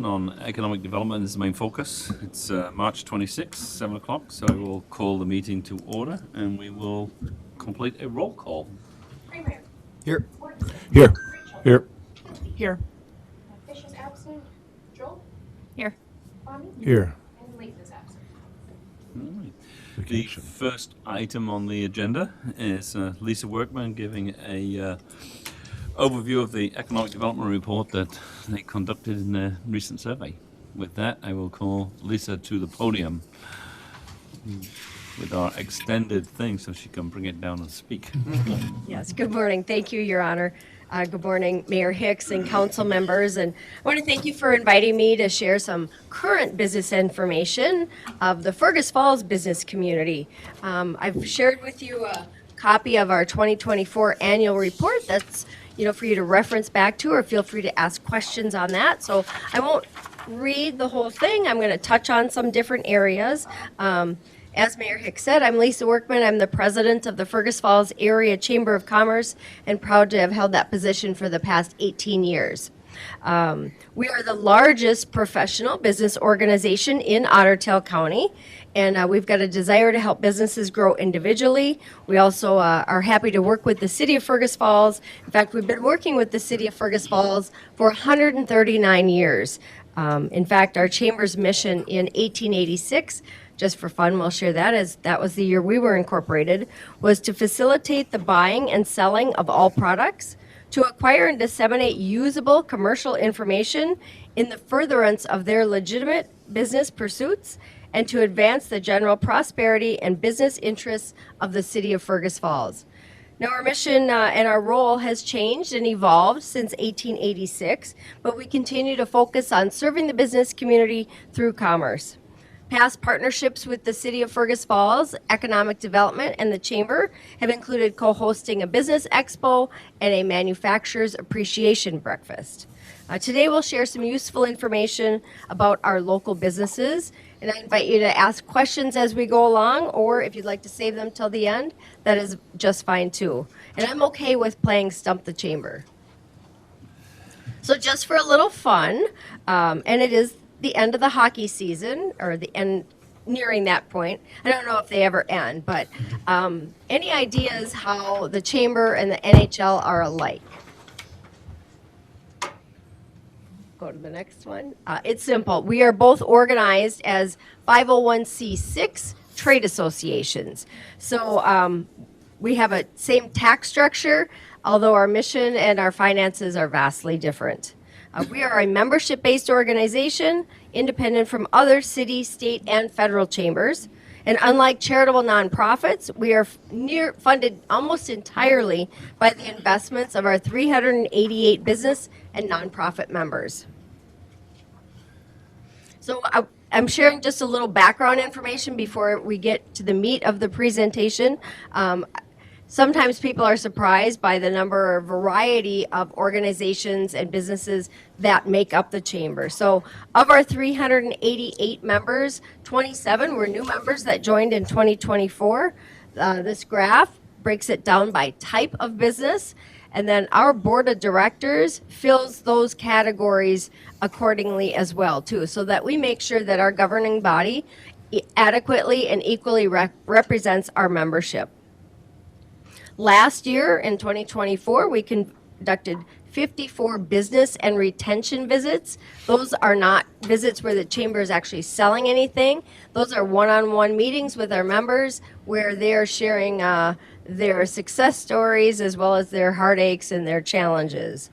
session on economic development is the main focus. It's March 26th, 7 o'clock, so I will call the meeting to order and we will complete a roll call. Premier. Here. Here. Rachel. Here. Here. Fish is absent. Joel. Here. Bonnie. Here. And Leighton is absent. All right. The first item on the agenda is Lisa Workman giving a overview of the economic development report that they conducted in a recent survey. With that, I will call Lisa to the podium with our extended thing so she can bring it down and speak. Yes, good morning. Thank you, Your Honor. Good morning, Mayor Hicks and council members. And I want to thank you for inviting me to share some current business information of the Fergus Falls business community. I've shared with you a copy of our 2024 annual report that's for you to reference back to, or feel free to ask questions on that. So I won't read the whole thing. I'm going to touch on some different areas. As Mayor Hicks said, I'm Lisa Workman. I'm the president of the Fergus Falls Area Chamber of Commerce and proud to have held that position for the past 18 years. We are the largest professional business organization in Otter Tail County, and we've got a desire to help businesses grow individually. We also are happy to work with the City of Fergus Falls. In fact, we've been working with the City of Fergus Falls for 139 years. In fact, our chamber's mission in 1886, just for fun, we'll share that, as that was the year we were incorporated, was to facilitate the buying and selling of all products, to acquire and disseminate usable commercial information in the furtherance of their legitimate business pursuits, and to advance the general prosperity and business interests of the City of Fergus Falls. Now, our mission and our role has changed and evolved since 1886, but we continue to focus on serving the business community through commerce. Past partnerships with the City of Fergus Falls, Economic Development, and the Chamber have included co-hosting a business expo and a manufacturer's appreciation breakfast. Today we'll share some useful information about our local businesses, and I invite you to ask questions as we go along, or if you'd like to save them till the end, that is just fine too. And I'm okay with playing Stump the Chamber. So just for a little fun, and it is the end of the hockey season, or the end, nearing that point. I don't know if they ever end, but any ideas how the Chamber and the NHL are alike? Go to the next one. It's simple. We are both organized as 501c6 trade associations. So we have a same tax structure, although our mission and our finances are vastly different. We are a membership-based organization, independent from other city, state, and federal chambers. And unlike charitable nonprofits, we are funded almost entirely by the investments of our 388 business and nonprofit members. So I'm sharing just a little background information before we get to the meat of the presentation. Sometimes people are surprised by the number or variety of organizations and businesses that make up the chamber. So of our 388 members, 27 were new members that joined in 2024. This graph breaks it down by type of business, and then our board of directors fills those categories accordingly as well too, so that we make sure that our governing body adequately and equally represents our membership. Last year, in 2024, we conducted 54 business and retention visits. Those are not visits where the chamber is actually selling anything. Those are one-on-one meetings with our members where they're sharing their success stories as well as their heartaches and their challenges.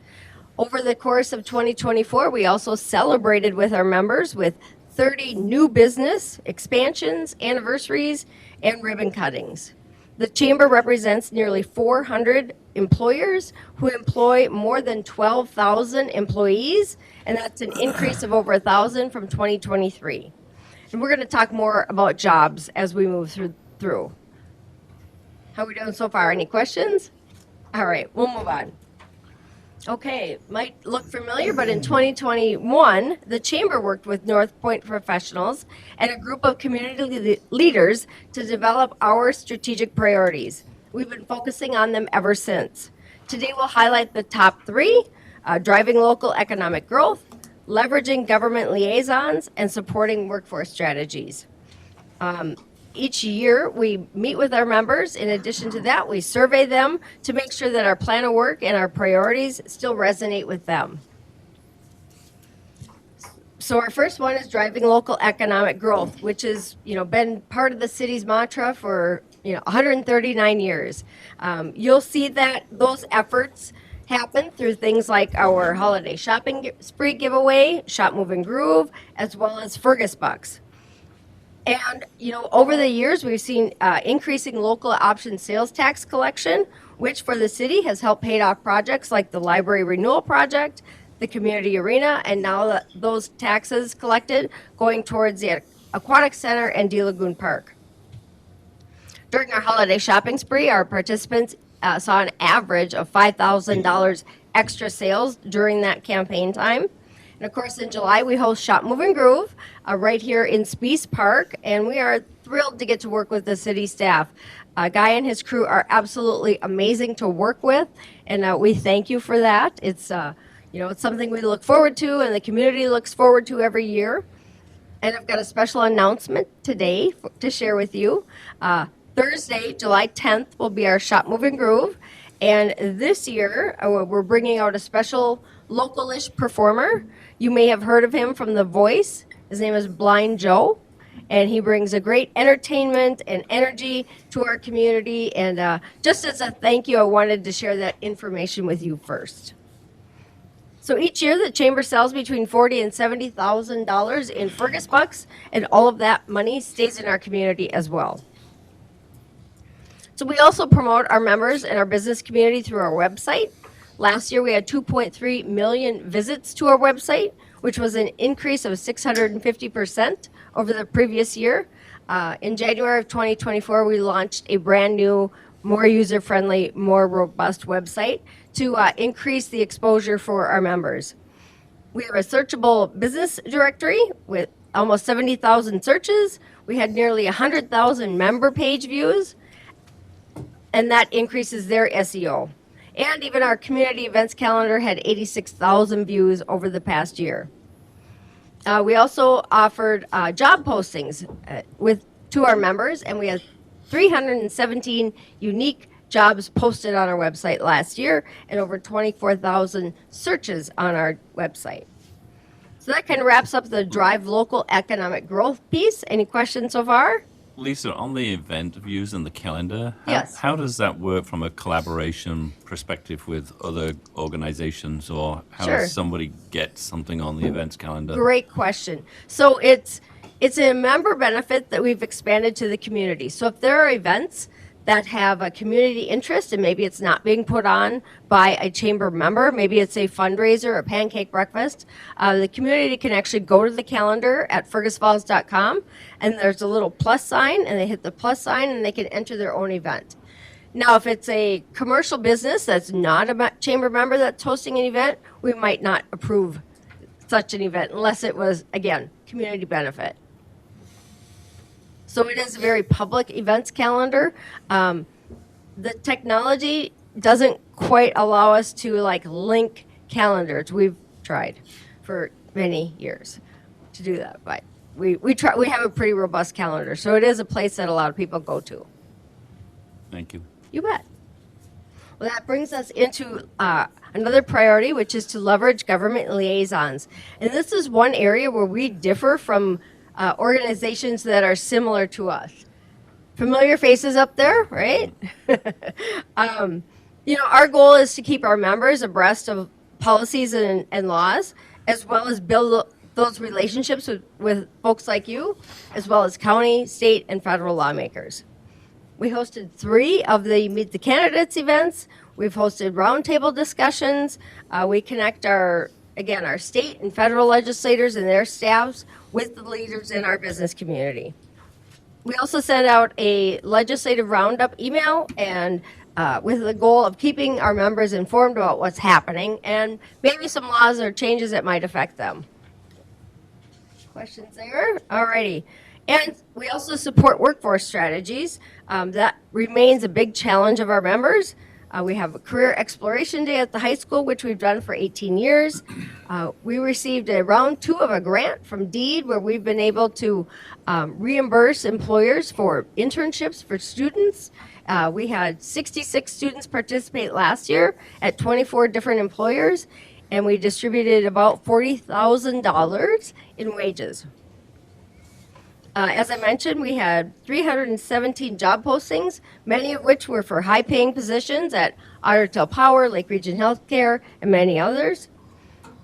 Over the course of 2024, we also celebrated with our members with 30 new business expansions, anniversaries, and ribbon cuttings. The chamber represents nearly 400 employers who employ more than 12,000 employees, and that's an increase of over 1,000 from 2023. And we're going to talk more about jobs as we move through. How are we doing so far? Any questions? All right, we'll move on. Okay, might look familiar, but in 2021, the Chamber worked with North Point professionals and a group of community leaders to develop our strategic priorities. We've been focusing on them ever since. Today, we'll highlight the top three: driving local economic growth, leveraging government liaisons, and supporting workforce strategies. Each year, we meet with our members. In addition to that, we survey them to make sure that our plan of work and our priorities still resonate with them. So our first one is driving local economic growth, which has, been part of the city's mantra for, 139 years. You'll see that those efforts happen through things like our holiday shopping spree giveaway, Shop, Move, and Groove, as well as Fergus Bucks. And, over the years, we've seen increasing local option sales tax collection, which for the city has helped pay off projects like the library renewal project, the community arena, and now those taxes collected going towards the aquatic center and De Lagoon Park. During our holiday shopping spree, our participants saw an average of $5,000 extra sales during that campaign time. And of course, in July, we host Shop, Move, and Groove right here in Speece Park, and we are thrilled to get to work with the city staff. Guy and his crew are absolutely amazing to work with, and we thank you for that. It's it's something we look forward to, and the community looks forward to every year. And I've got a special announcement today to share with you. Thursday, July 10th, will be our Shop, Move, and Groove. And this year, we're bringing out a special local-ish performer. You may have heard of him from The Voice. His name is Blind Joe. And he brings a great entertainment and energy to our community. And just as a thank you, I wanted to share that information with you first. So each year, the chamber sells between $40,000 and $70,000 in Fergus Bucks, and all of that money stays in our community as well. So we also promote our members and our business community through our website. Last year, we had 2.3 million visits to our website, which was an increase of 650% over the previous year. In January of 2024, we launched a brand new, more user-friendly, more robust website to increase the exposure for our members. We have a searchable business directory with almost 70,000 searches. We had nearly 100,000 member page views, and that increases their SEO. And even our community events calendar had 86,000 views over the past year. We also offered job postings to our members, and we had 317 unique jobs posted on our website last year and over 24,000 searches on our website. So that kind of wraps up the Drive Local Economic Growth piece. Any questions so far? Lisa, on the event views and the calendar, Yes. how does that work from a collaboration perspective with other organizations, or how Sure. does somebody get something on the events calendar? Great question. So it's a member benefit that we've expanded to the community. So if there are events that have a community interest and maybe it's not being put on by a chamber member, maybe it's a fundraiser, a pancake breakfast, the community can actually go to the calendar at fergusfalls.com, and there's a little plus sign, and they hit the plus sign and they can enter their own event. Now, if it's a commercial business that's not a chamber member that's hosting an event, we might not approve such an event unless it was, again, community benefit. So it is a very public events calendar. The technology doesn't quite allow us to link calendars. We've tried for many years to do that, but we try. We have a pretty robust calendar, so it is a place that a lot of people go to. Thank you. You bet. Well, that brings us into another priority, which is to leverage government liaisons. And this is one area where we differ from organizations that are similar to us. Familiar faces up there, right? Our goal is to keep our members abreast of policies and laws, as well as build those relationships with folks like you, as well as county, state, and federal lawmakers. We hosted 3 of the Meet the Candidates events. We've hosted roundtable discussions. We connect our state and federal legislators and their staffs with the leaders in our business community. We also sent out a legislative roundup email and with the goal of keeping our members informed about what's happening and maybe some laws or changes that might affect them. Questions there? Alrighty. And we also support workforce strategies. That remains a big challenge of our members. We have a career exploration day at the high school, which we've done for 18 years. We received a round 2 of a grant from DEED where we've been able to reimburse employers for internships for students. We had 66 students participate last year at 24 different employers, and we distributed about $40,000 in wages. As I mentioned, we had 317 job postings, many of which were for high-paying positions at Otter Tail Power, Lake Region Healthcare, and many others.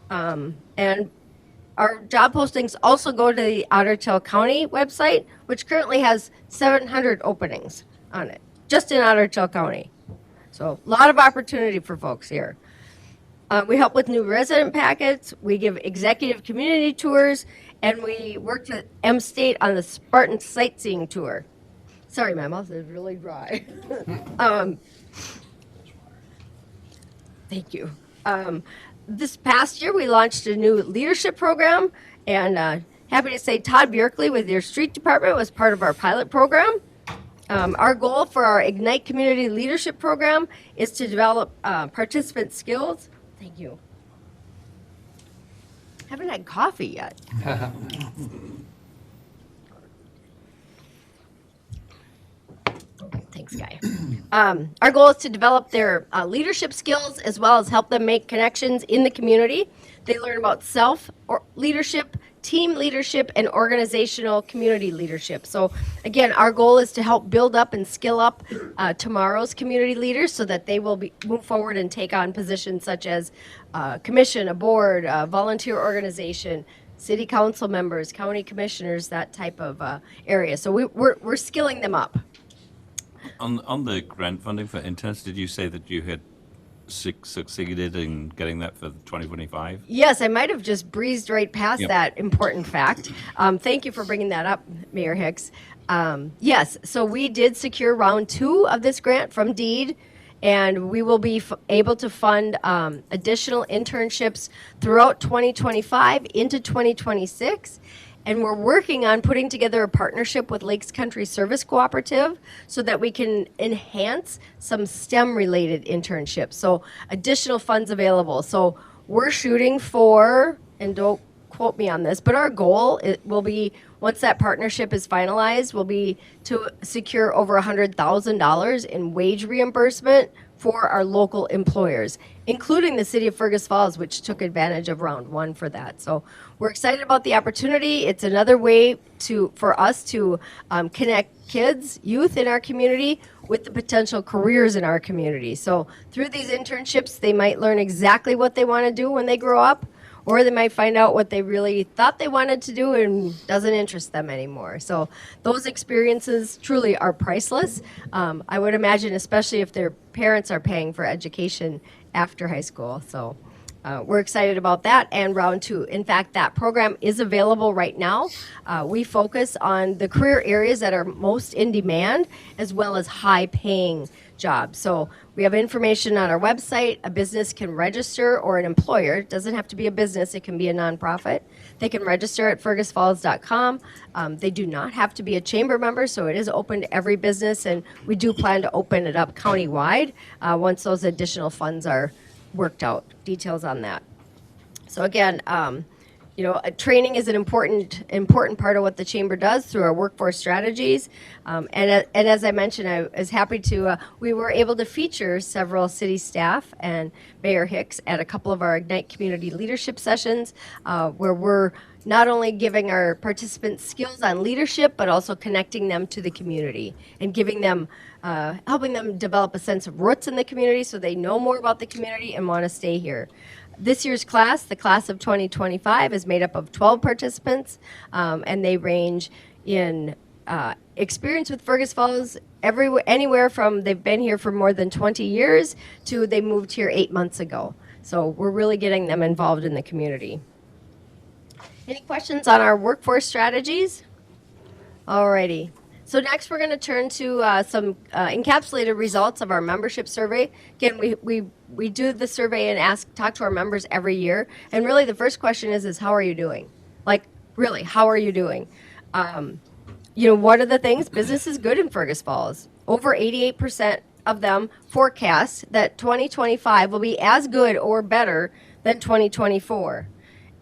And our job postings also go to the Otter Tail County website, which currently has 700 openings on it, just in Otter Tail County. So a lot of opportunity for folks here. We help with new resident packets, we give executive community tours, and we worked with M-State on the Spartan sightseeing tour. Sorry, my mouth is really dry. Thank you. This past year, we launched a new leadership program, and happy to say Todd Bjerkley with your street department was part of our pilot program. Our goal for our Ignite Community Leadership Program is to develop participant skills. Thank you. Haven't had coffee yet. Thanks, Guy. Our goal is to develop their leadership skills as well as help them make connections in the community. They learn about leadership, team leadership, and organizational community leadership. So again, our goal is to help build up and skill up tomorrow's community leaders so that they will move forward and take on positions such as commission, a board, a volunteer organization, city council members, county commissioners, that type of area. So we're skilling them up. On the grant funding for interns, did you say that you had succeeded in getting that for 2025? Yes, I might have just breezed right past Yep. that important fact. Thank you for bringing that up, Mayor Hicks. Yes, so we did secure round 2 of this grant from DEED, and we will be able to fund additional internships throughout 2025 into 2026. And we're working on putting together a partnership with Lakes Country Service Cooperative so that we can enhance some STEM-related internships. So additional funds available. So we're shooting for, and don't quote me on this, but our goal will be, once that partnership is finalized, will be to secure over $100,000 in wage reimbursement for our local employers, including the city of Fergus Falls, which took advantage of round 1 for that. So we're excited about the opportunity. It's another way for us to connect kids, youth in our community with the potential careers in our community. So through these internships, they might learn exactly what they want to do when they grow up, or they might find out what they really thought they wanted to do and doesn't interest them anymore. So those experiences truly are priceless. I would imagine, especially if their parents are paying for education after high school. So we're excited about that and round 2. In fact, that program is available right now. We focus on the career areas that are most in demand as well as high paying jobs. So we have information on our website. A business can register, or an employer. It doesn't have to be a business. It can be a nonprofit. They can register at fergusfalls.com. They do not have to be a chamber member, so it is open to every business, and we do plan to open it up countywide once those additional funds are worked out. Details on that. So again, training is an important part of what the chamber does through our workforce strategies. And as I mentioned, I was happy to, we were able to feature several city staff and Mayor Hicks at a couple of our Ignite community leadership sessions where we're not only giving our participants skills on leadership, but also connecting them to the community and giving them, helping them develop a sense of roots in the community so they know more about the community and want to stay here. This year's class, the class of 2025, is made up of 12 participants, and they range in experience with Fergus Falls anywhere from they've been here for more than 20 years to they moved here 8 months ago. So we're really getting them involved in the community. Any questions on our workforce strategies? Alrighty. So next we're going to turn to some encapsulated results of our membership survey. Again, we do the survey and talk to our members every year. And really the first question is how are you doing? Like, really, how are you doing? What are the things? Business is good in Fergus Falls. Over 88% of them forecast that 2025 will be as good or better than 2024.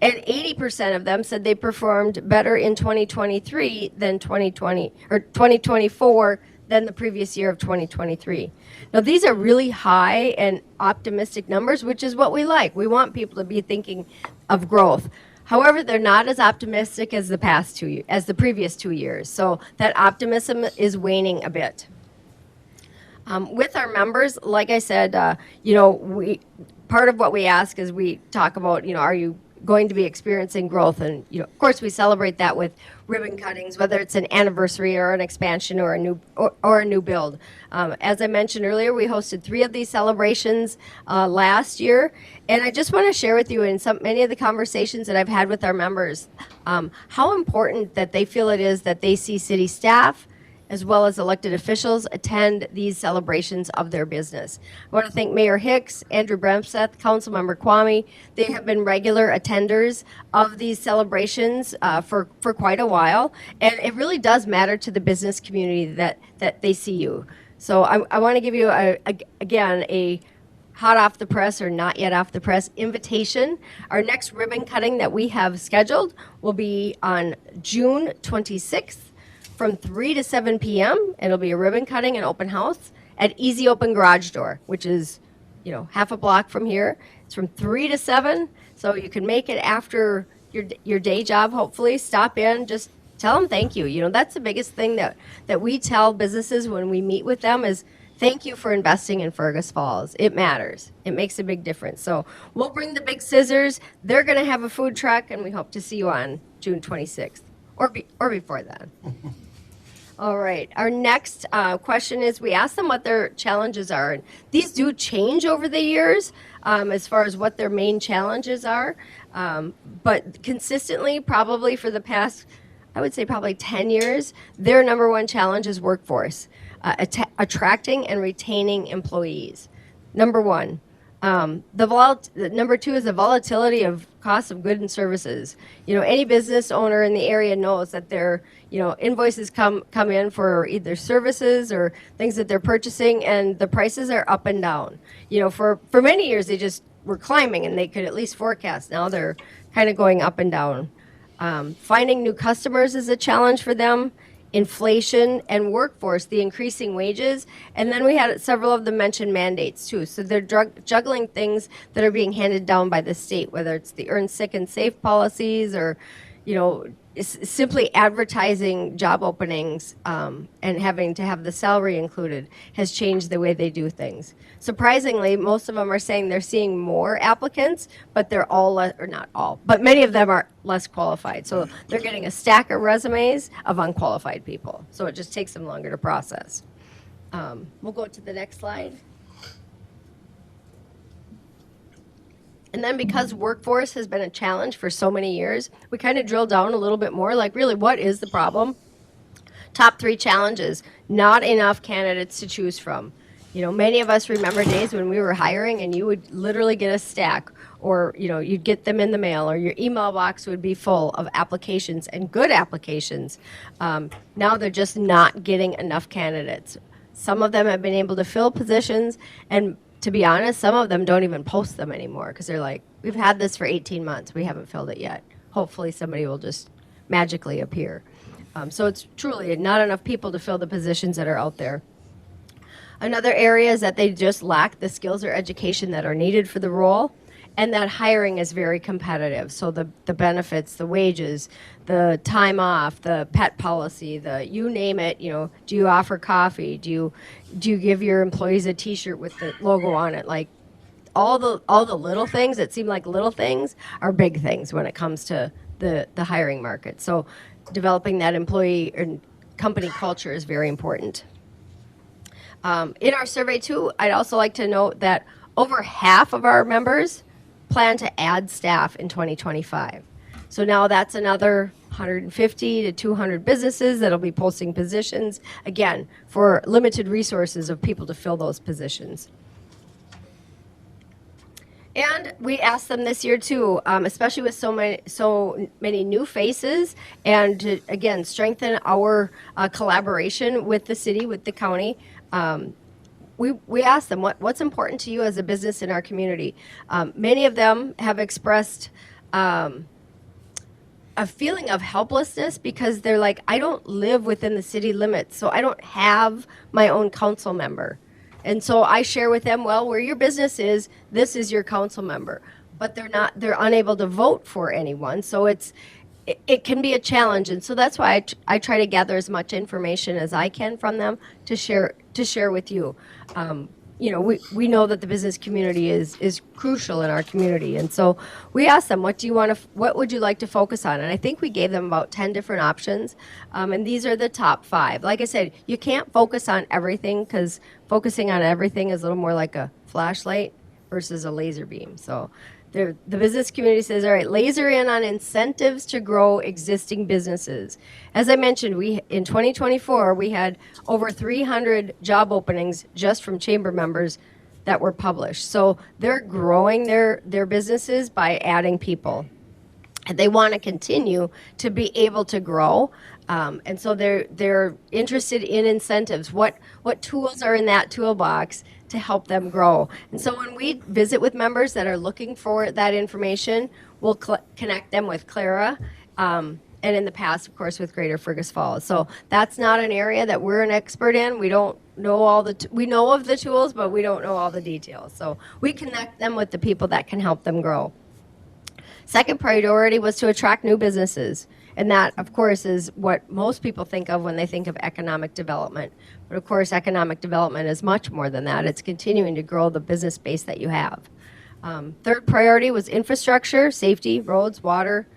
And 80% of them said they performed better in 2023 than 2024 than the previous year of 2023. Now, these are really high and optimistic numbers, which is what we like. We want people to be thinking of growth. However, they're not as optimistic as the previous 2 years. So that optimism is waning a bit. With our members, like I said, part of what we ask is we talk about, are you going to be experiencing growth? And, of course, we celebrate that with ribbon cuttings, whether it's an anniversary or an expansion or a new build. As I mentioned earlier, we hosted 3 of these celebrations last year, and I just want to share with you in many of the conversations that I've had with our members, how important that they feel it is that they see city staff as well as elected officials attend these celebrations of their business. I want to thank Mayor Hicks, Andrew Bremseth, Councilmember Kwame. They have been regular attenders of these celebrations for quite a while, and it really does matter to the business community that they see you. So I want to give you, again, a hot off the press or not yet off the press invitation. Our next ribbon cutting that we have scheduled will be on June 26th. From 3 to 7 p.m. It'll be a ribbon cutting and open house at Easy Open Garage Door, which is, half a block from here. It's from 3 to 7, so you can make it after your day job, hopefully. Stop in, just tell them thank you. That's the biggest thing that we tell businesses when we meet with them is thank you for investing in Fergus Falls. It matters. It makes a big difference. So we'll bring the big scissors. They're going to have a food truck, and we hope to see you on June 26th or before then. All right. Our next question is we asked them what their challenges are. And these do change over the years as far as what their main challenges are. But consistently, probably for the past, I would say probably 10 years, their number one challenge is workforce, attracting and retaining employees. Number one. Number two is the volatility of cost of goods and services. Any business owner in the area knows that their, invoices come in for either services or things that they're purchasing, and the prices are up and down. For many years they just were climbing and they could at least forecast. Now they're kind of going up and down. Finding new customers is a challenge for them. Inflation and workforce, the increasing wages, and then we had several of them mention mandates too. So they're juggling things that are being handed down by the state, whether it's the earn sick and safe policies or, simply advertising job openings and having to have the salary included has changed the way they do things. Surprisingly, most of them are saying they're seeing more applicants, but they're all, or not all, but many of them are less qualified. So they're getting a stack of resumes of unqualified people. So it just takes them longer to process. We'll go to the next slide. And then because workforce has been a challenge for so many years, we kind of drill down a little bit more, like really what is the problem? Top 3 challenges, not enough candidates to choose from. Many of us remember days when we were hiring and you would literally get a stack or, you'd get them in the mail or your email box would be full of applications and good applications. Now they're just not getting enough candidates. Some of them have been able to fill positions, and to be honest, some of them don't even post them anymore because they're like, we've had this for 18 months. We haven't filled it yet. Hopefully somebody will just magically appear. So it's truly not enough people to fill the positions that are out there. Another area is that they just lack the skills or education that are needed for the role, and that hiring is very competitive. So the benefits, the wages, the time off, the pet policy, you name it, do you offer coffee? Do you give your employees a T-shirt with the logo on it? Like all the little things that seem like little things are big things when it comes to the hiring market. So developing that employee and company culture is very important. In our survey too, I'd also like to note that over half of our members plan to add staff in 2025. So now that's another 150 to 200 businesses that'll be posting positions, again, for limited resources of people to fill those positions. And we asked them this year too, especially with so many new faces, and to, again, strengthen our collaboration with the city, with the county. we asked them what's important to you as a business in our community. Many of them have expressed a feeling of helplessness because they're like, I don't live within the city limits, so I don't have my own council member. And so I share with them, well, where your business is, this is your council member. But they're unable to vote for anyone. So it can be a challenge. And so that's why I try to gather as much information as I can from them to share with you. We know that the business community is crucial in our community. And so we asked them, what would you like to focus on? And I think we gave them about 10 different options. And these are the top 5. Like I said, you can't focus on everything because focusing on everything is a little more like a flashlight versus a laser beam. So the business community says, all right, laser in on incentives to grow existing businesses. As I mentioned, in 2024, we had over 300 job openings just from chamber members that were published. So they're growing their businesses by adding people. And they want to continue to be able to grow. And so they're interested in incentives. What tools are in that toolbox to help them grow? And so when we visit with members that are looking for that information, we'll connect them with Clara, and in the past, of course, with Greater Fergus Falls. So that's not an area that we're an expert in. We don't know we know of the tools, but we don't know all the details. So we connect them with the people that can help them grow. Second priority was to attract new businesses. And that, of course, is what most people think of when they think of economic development. But of course, economic development is much more than that. It's continuing to grow the business base that you have. Third priority was infrastructure, safety, roads, water,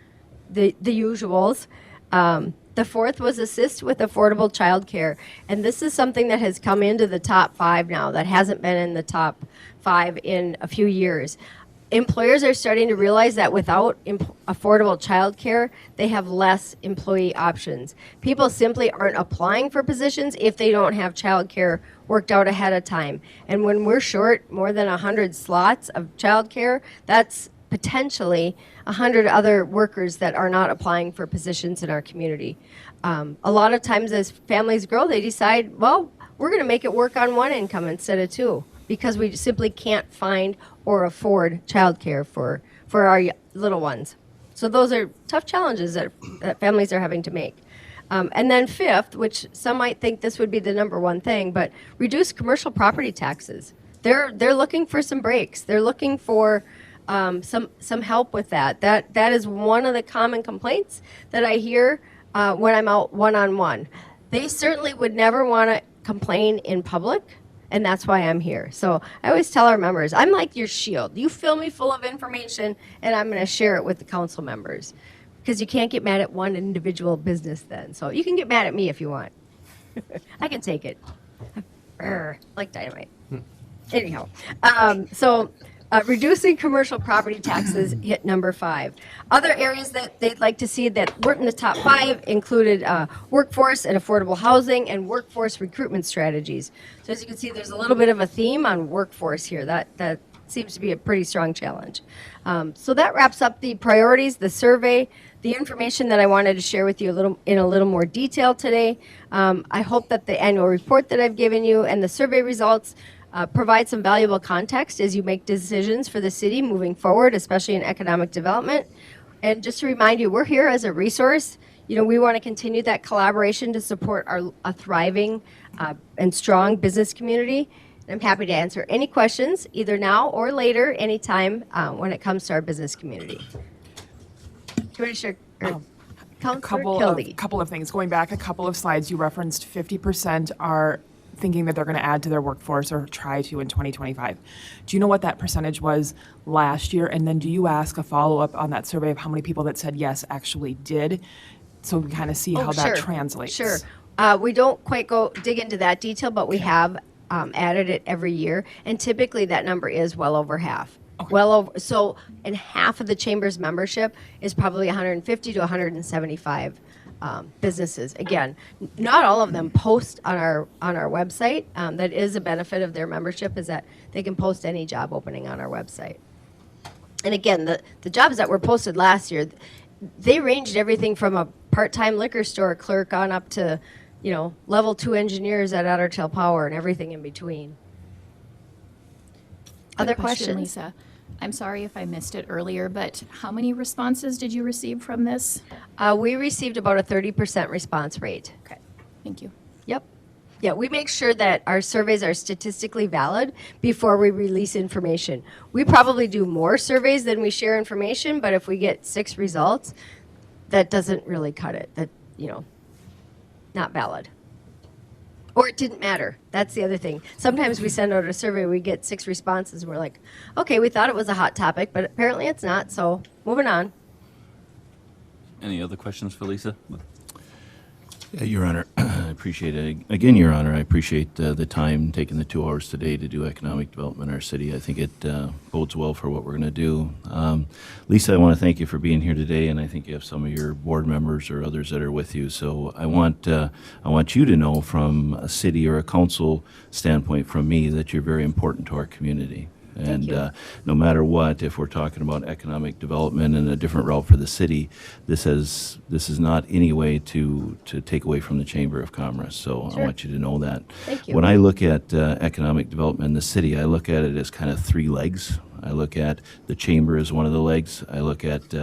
the usuals. The fourth was assist with affordable childcare. And this is something that has come into the top 5 now that hasn't been in the top 5 in a few years. Employers are starting to realize that without affordable childcare, they have less employee options. People simply aren't applying for positions if they don't have childcare worked out ahead of time. And when we're short more than 100 slots of childcare, that's potentially 100 other workers that are not applying for positions in our community. A lot of times as families grow, they decide, well, we're going to make it work on one income instead of 2 because we simply can't find or afford childcare for our little ones. So those are tough challenges that families are having to make. And then fifth, which some might think this would be the number one thing, but reduce commercial property taxes. They're looking for some breaks. They're looking for some help with that. That is one of the common complaints that I hear when I'm out one-on-one. They certainly would never want to complain in public. And that's why I'm here. So I always tell our members, I'm like your shield. You fill me full of information, and I'm going to share it with the council members. Because you can't get mad at one individual business then. So you can get mad at me if you want. I can take it. Like dynamite. Anyhow, reducing commercial property taxes hit number 5. Other areas that they'd like to see that weren't in the top 5 included workforce and affordable housing and workforce recruitment strategies. So as you can see, there's a little bit of a theme on workforce here. That seems to be a pretty strong challenge. So that wraps up the priorities, the survey, the information that I wanted to share with you in a little more detail today. I hope that the annual report that I've given you and the survey results provide some valuable context as you make decisions for the city moving forward, especially in economic development. And just to remind you, we're here as a resource. We want to continue that collaboration to support a thriving and strong business community. And I'm happy to answer any questions, either now or later, anytime when it comes to our business community. Commissioner, A couple of things. Going back a couple of slides, you referenced 50% are thinking that they're going to add to their workforce or try to in 2025. Do you know what that percentage was last year? And then do you ask a follow-up on that survey of how many people that said yes actually did? So we kind of see how that translates. Sure. We don't quite dig into that detail, but we have added it every year. And typically that number is well over half. Okay. And half of the chamber's membership is probably 150 to 175 businesses. Again, not all of them post on our website. That is a benefit of their membership, is that they can post any job opening on our website. And again, the jobs that were posted last year, they ranged everything from a part-time liquor store clerk on up to, level 2 engineers at Ottertail Power and everything in between. Other Quick question, questions? Lisa. I'm sorry if I missed it earlier, but how many responses did you receive from this? We received about a 30% response rate. Okay, thank you. Yep. Yeah, we make sure that our surveys are statistically valid before we release information. We probably do more surveys than we share information, but if we get 6 results, that doesn't really cut it. That, not valid. Or it didn't matter. That's the other thing. Sometimes we send out a survey, we get 6 responses, and we're like, okay, we thought it was a hot topic, but apparently it's not, so moving on. Any other questions for Lisa? Yeah, Your Honor, I appreciate it. Again, Your Honor, I appreciate the time, taking the 2 hours today to do economic development in our city. I think it bodes well for what we're going to do. Lisa, I want to thank you for being here today, and I think you have some of your board members or others that are with you. So I want you to know from a city or a council standpoint from me that you're very important to our community. And no matter what, if we're talking about economic development and a different route for the city, this is not any way to take away from the Chamber of Commerce. So I want you to know that. Thank you. When I look at economic development in the city, I look at it as kind of 3 legs. I look at the Chamber as one of the legs. I look at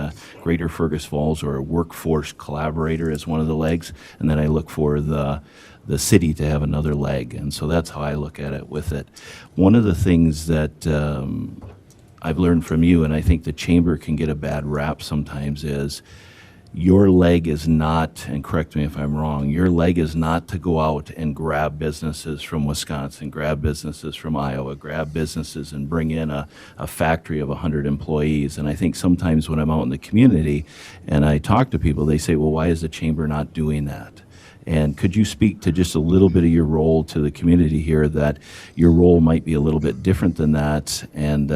Greater Fergus Falls or a workforce collaborator as one of the legs. And then I look for the city to have another leg. And so that's how I look at it with it. One of the things that I've learned from you, and I think the Chamber can get a bad rap sometimes, is your leg is not, and correct me if I'm wrong, your leg is not to go out and grab businesses from Wisconsin, grab businesses from Iowa, grab businesses and bring in a factory of 100 employees. And I think sometimes when I'm out in the community and I talk to people, they say, well, why is the Chamber not doing that? And could you speak to just a little bit of your role to the community here, that your role might be a little bit different than that, and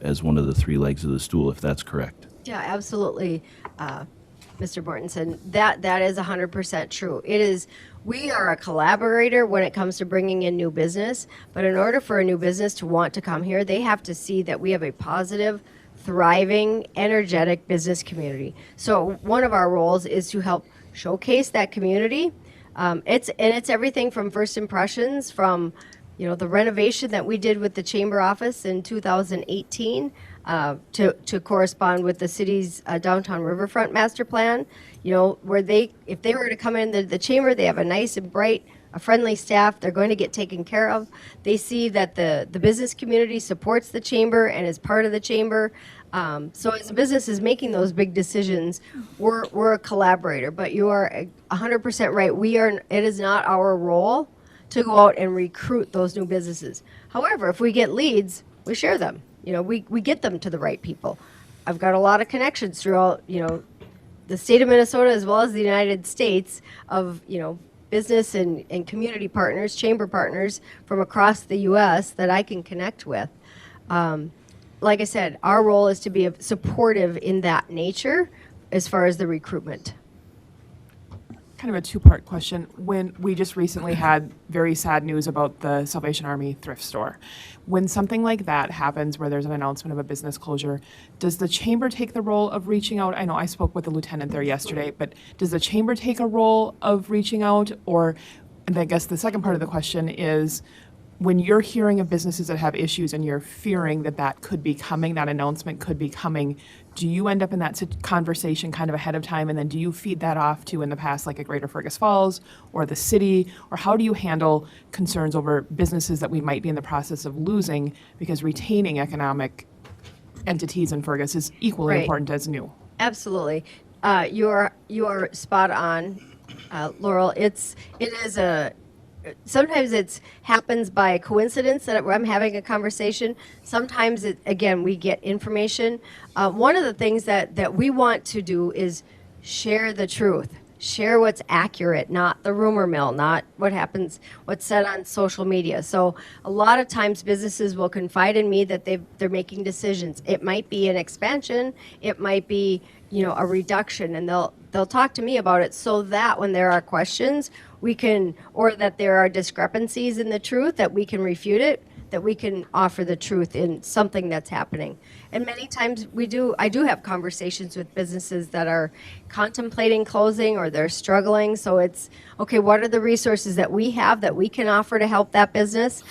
as one of the 3 legs of the stool, if that's correct? Yeah, absolutely, Mr. Mortensen. That is 100% true. It is. We are a collaborator when it comes to bringing in new business, but in order for a new business to want to come here, they have to see that we have a positive, thriving, energetic business community. So one of our roles is to help showcase that community. It's everything from first impressions, from the renovation that we did with the Chamber office in 2018 to correspond with the city's downtown riverfront master plan. Where if they were to come in the Chamber, they have a nice and bright, a friendly staff. They're going to get taken care of. They see that the business community supports the Chamber and is part of the Chamber. So as a business is making those big decisions, we're a collaborator. But you are 100% right. It is not our role to go out and recruit those new businesses. However, if we get leads, we share them. We get them to the right people. I've got a lot of connections throughout, the state of Minnesota as well as the United States of, business and community partners, Chamber partners from across the U.S. that I can connect with. Like I said, our role is to be supportive in that nature as far as the recruitment. Kind of a 2-part question. When we just recently had very sad news about the Salvation Army thrift store, when something like that happens where there's an announcement of a business closure, does the Chamber take the role of reaching out? I know I spoke with the lieutenant there yesterday, but does the Chamber take a role of reaching out? And I guess the second part of the question is, when you're hearing of businesses that have issues and you're fearing that could be coming, that announcement could be coming, do you end up in that conversation kind of ahead of time, and then do you feed that off to, in the past, like a Greater Fergus Falls or the city, or how do you handle concerns over businesses that we might be in the process of losing, because retaining economic entities in Fergus is equally important as new? Absolutely. You are spot on, Laurel. It is sometimes it happens by coincidence that I'm having a conversation. Sometimes, we get information. One of the things that we want to do is share the truth, share what's accurate, not the rumor mill, not what's said on social media. So a lot of times businesses will confide in me that they're making decisions. It might be an expansion, it might be a reduction, and they'll talk to me about it, so that when there are questions, or that there are discrepancies in the truth, that we can refute it, that we can offer the truth in something that's happening. And many times I do have conversations with businesses that are contemplating closing or they're struggling. So it's, okay, what are the resources that we have that we can offer to help that business?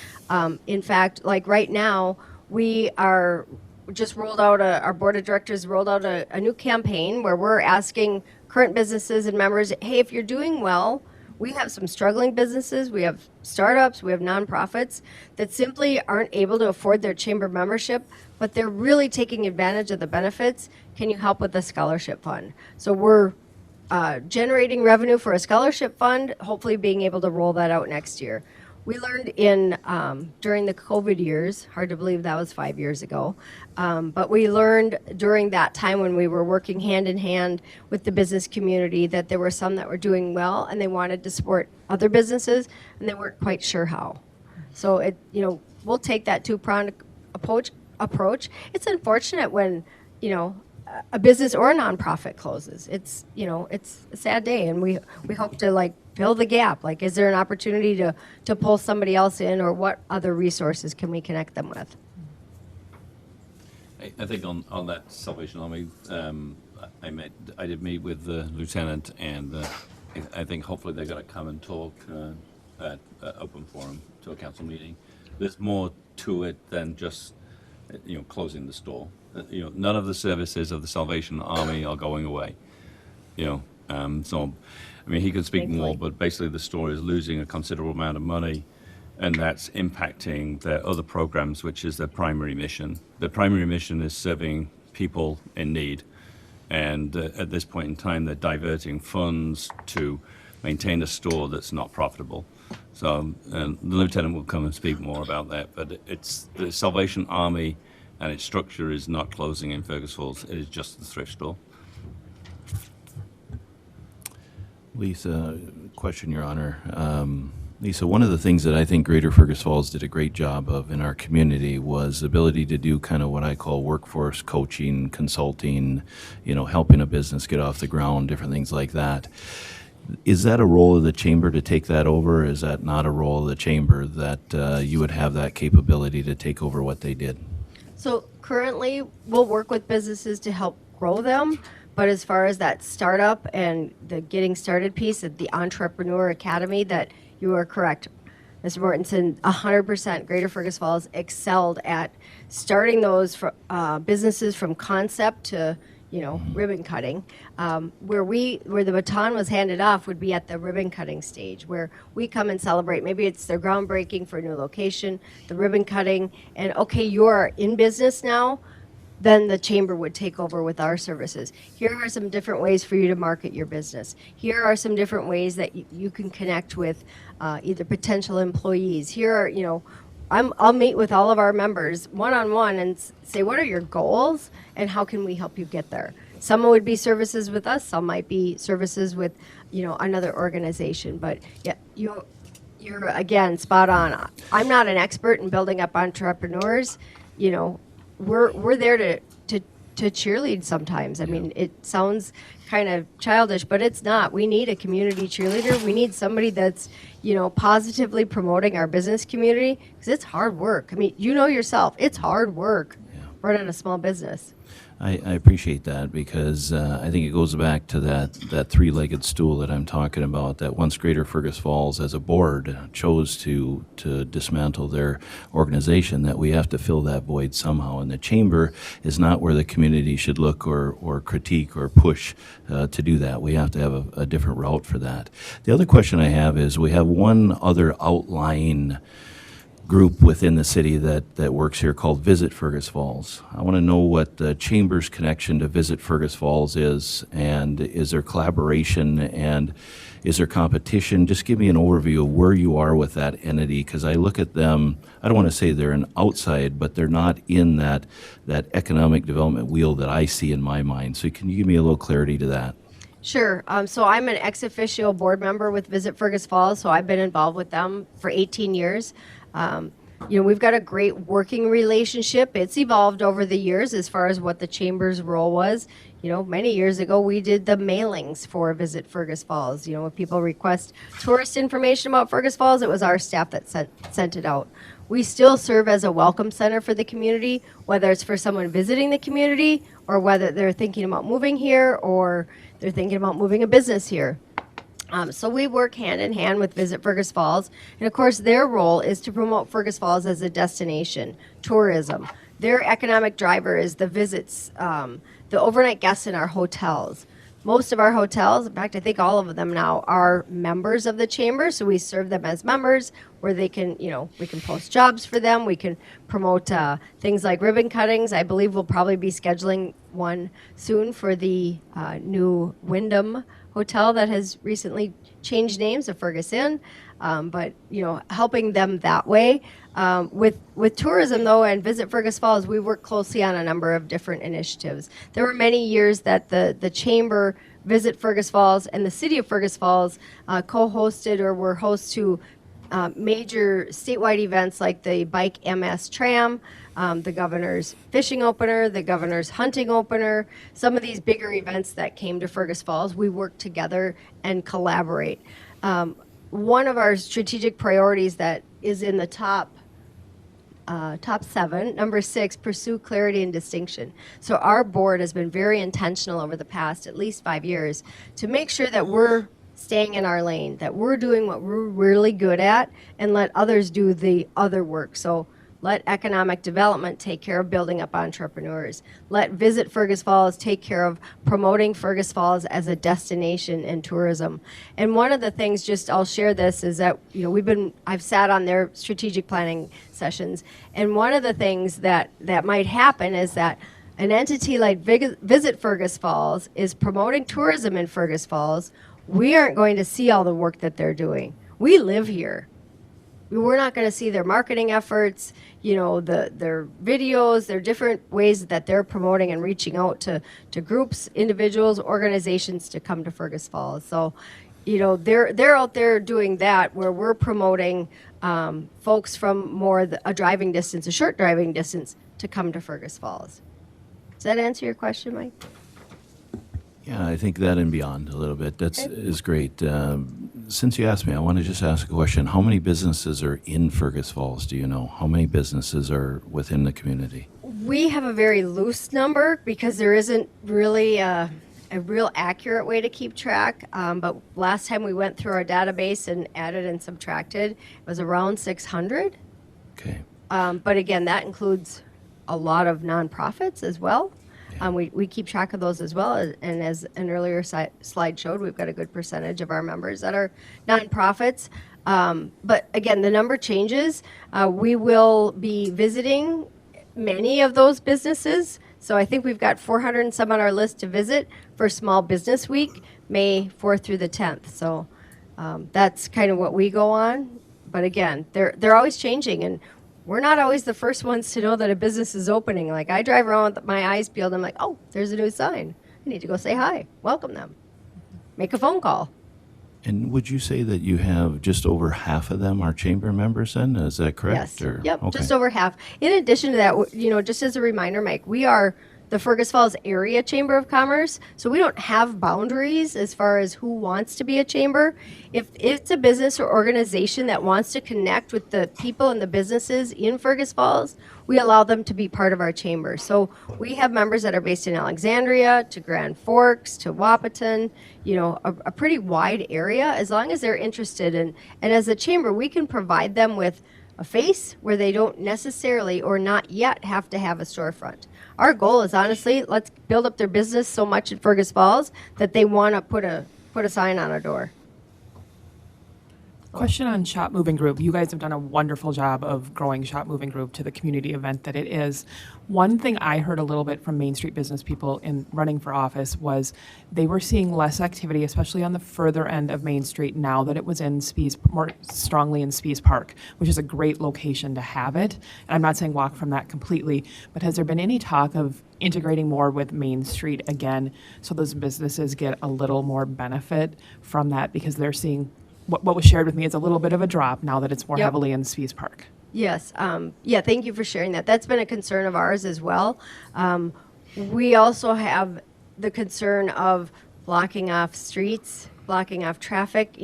In fact, like right now, we are just rolled out our board of directors rolled out a new campaign where we're asking current businesses and members, hey, if you're doing well, we have some struggling businesses, we have startups, we have nonprofits that simply aren't able to afford their chamber membership, but they're really taking advantage of the benefits. Can you help with the scholarship fund? So we're generating revenue for a scholarship fund, hopefully being able to roll that out next year. We learned during the COVID years, hard to believe that was 5 years ago, but we learned during that time when we were working hand in hand with the business community that there were some that were doing well and they wanted to support other businesses and they weren't quite sure how. So we'll take that two-pronged approach. It's unfortunate when, a business or a nonprofit closes. It's a sad day, and we hope to fill the gap. Is there an opportunity to pull somebody else in, or what other resources can we connect them with? I think on that Salvation Army, I did meet with the lieutenant, and I think hopefully they're going to come and talk at open forum to a council meeting. There's more to it than just closing the store. None of the services of the Salvation Army are going away. So he could speak more, but basically the store is losing a considerable amount of money, and that's impacting their other programs, which is their primary mission. Their primary mission is serving people in need, and at this point in time, they're diverting funds to maintain a store that's not profitable. So the lieutenant will come and speak more about that, but it's the Salvation Army and its structure is not closing in Fergus Falls. It is just the thrift store. Lisa, question, Your Honor. Lisa, one of the things that I think Greater Fergus Falls did a great job of in our community was the ability to do kind of what I call workforce coaching, consulting, helping a business get off the ground, different things like that. Is that a role of the chamber to take that over? Or is that not a role of the chamber that you would have that capability to take over what they did? So currently, we'll work with businesses to help grow them. But as far as that startup and the getting started piece at the Entrepreneur Academy, that you are correct, Mr. Mortensen, 100% Greater Fergus Falls excelled at starting those businesses from concept to ribbon cutting. Where the baton was handed off would be at the ribbon cutting stage, where we come and celebrate. Maybe it's their groundbreaking for a new location, the ribbon cutting, and okay, you're in business now. Then the chamber would take over with our services. Here are some different ways for you to market your business. Here are some different ways that you can connect with either potential employees. Here are, I'll meet with all of our members one-on-one and say, what are your goals and how can we help you get there? Some would be services with us, some might be services with, another organization. But yeah, you're again spot on. I'm not an expert in building up entrepreneurs. We're there to cheerlead sometimes. I mean, it sounds kind of childish, but it's not. We need a community cheerleader. We need somebody that's, positively promoting our business community, because it's hard work. I mean, yourself, it's hard work running a small business. I appreciate that, because I think it goes back to that three-legged stool that I'm talking about, that once Greater Fergus Falls as a board chose to dismantle their organization, that we have to fill that void somehow. And the chamber is not where the community should look or critique or push to do that. We have to have a different route for that. The other question I have is, we have one other outlying group within the city that works here called Visit Fergus Falls. I want to know what the chamber's connection to Visit Fergus Falls is, and is there collaboration, and is there competition? Just give me an overview of where you are with that entity, because I look at them, I don't want to say they're an outside, but they're not in that economic development wheel that I see in my mind. So can you give me a little clarity to that? Sure. So I'm an ex officio board member with Visit Fergus Falls, so I've been involved with them for 18 years. We've got a great working relationship. It's evolved over the years as far as what the chamber's role was. Many years ago, we did the mailings for Visit Fergus Falls. When people request tourist information about Fergus Falls, it was our staff that sent it out. We still serve as a welcome center for the community, whether it's for someone visiting the community or whether they're thinking about moving here or they're thinking about moving a business here. So we work hand in hand with Visit Fergus Falls. And of course, their role is to promote Fergus Falls as a destination, tourism. their economic driver is the visits, the overnight guests in our hotels. Most of our hotels, in fact, I think all of them now, are members of the chamber, so we serve them as members where they can, we can post jobs for them. We can promote things like ribbon cuttings. I believe we'll probably be scheduling one soon for the new Wyndham Hotel that has recently changed names, the Fergus Inn. But, helping them that way. With tourism, though, and Visit Fergus Falls, we work closely on a number of different initiatives. There were many years that the Chamber, Visit Fergus Falls, and the City of Fergus Falls co-hosted or were hosts to major statewide events like the Bike MS Tram, the Governor's Fishing Opener, the Governor's Hunting Opener, some of these bigger events that came to Fergus Falls. We work together and collaborate. One of our strategic priorities that is in the top 7, number 6, pursue clarity and distinction. So our board has been very intentional over the past at least 5 years to make sure that we're staying in our lane, that we're doing what we're really good at, and let others do the other work. So let economic development take care of building up entrepreneurs. Let Visit Fergus Falls take care of promoting Fergus Falls as a destination in tourism. And one of the things, just I'll share this, is that I've sat on their strategic planning sessions, and one of the things that might happen is that an entity like Visit Fergus Falls is promoting tourism in Fergus Falls. We aren't going to see all the work that they're doing. We live here. We're not going to see their marketing efforts, their videos, their different ways that they're promoting and reaching out to groups, individuals, organizations to come to Fergus Falls. So, they're out there doing that where we're promoting folks from more a driving distance, a short driving distance, to come to Fergus Falls. Does that answer your question, Mike? Yeah, I think that and beyond a little bit. Is great. Since you asked me, I want to just ask a question. How many businesses are in Fergus Falls? Do you know? How many businesses are within the community? We have a very loose number because there isn't really a real accurate way to keep track. But last time we went through our database and added and subtracted, it was around 600. Okay. But again, that includes a lot of nonprofits as well. We keep track of those as well, and as an earlier slide showed, we've got a good percentage of our members that are nonprofits. But again, the number changes. We will be visiting many of those businesses. So I think we've got 400 and some on our list to visit for Small Business Week, May 4th through the 10th. So that's kind of what we go on. But again, they're always changing, and we're not always the first ones to know that a business is opening. Like, I drive around with my eyes peeled. I'm like, oh, there's a new sign. I need to go say hi, welcome them, make a phone call. And would you say that you have just over half of them are chamber members then? Is that correct? Yes. Yep, okay. Just over half. In addition to that, just as a reminder, Mike, we are the Fergus Falls Area Chamber of Commerce, so we don't have boundaries as far as who wants to be a chamber. If it's a business or organization that wants to connect with the people and the businesses in Fergus Falls, we allow them to be part of our chamber. So we have members that are based in Alexandria, to Grand Forks, to Wapaton, a pretty wide area, as long as they're interested. And as a chamber, we can provide them with a face where they don't necessarily or not yet have to have a storefront. Our goal is, honestly, let's build up their business so much in Fergus Falls that they want to put a sign on our door. Question on Shop Moving Group. You guys have done a wonderful job of growing Shop Moving Group to the community event that it is. One thing I heard a little bit from Main Street business people in running for office was they were seeing less activity, especially on the further end of Main Street now that it was in more strongly in Spies Park, which is a great location to have it. And I'm not saying walk from that completely, but has there been any talk of integrating more with Main Street again so those businesses get a little more benefit from that, because they're seeing what was shared with me is a little bit of a drop now that it's more heavily in Spies Park. Yes. Thank you for sharing that. That's been a concern of ours as well. We also have the concern of blocking off streets, blocking off traffic,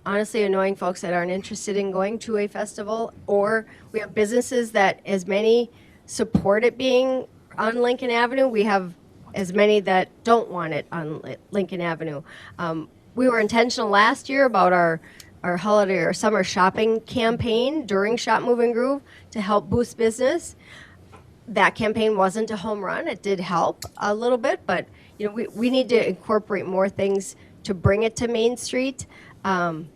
honestly annoying folks that aren't interested in going to a festival, or we have businesses that, as many support it being on Lincoln Avenue, we have as many that don't want it on Lincoln Avenue. We were intentional last year about our holiday or summer shopping campaign during Shop Moving Groove to help boost business. that campaign wasn't a home run. It did help a little bit, but we need to incorporate more things to bring it to Main Street. And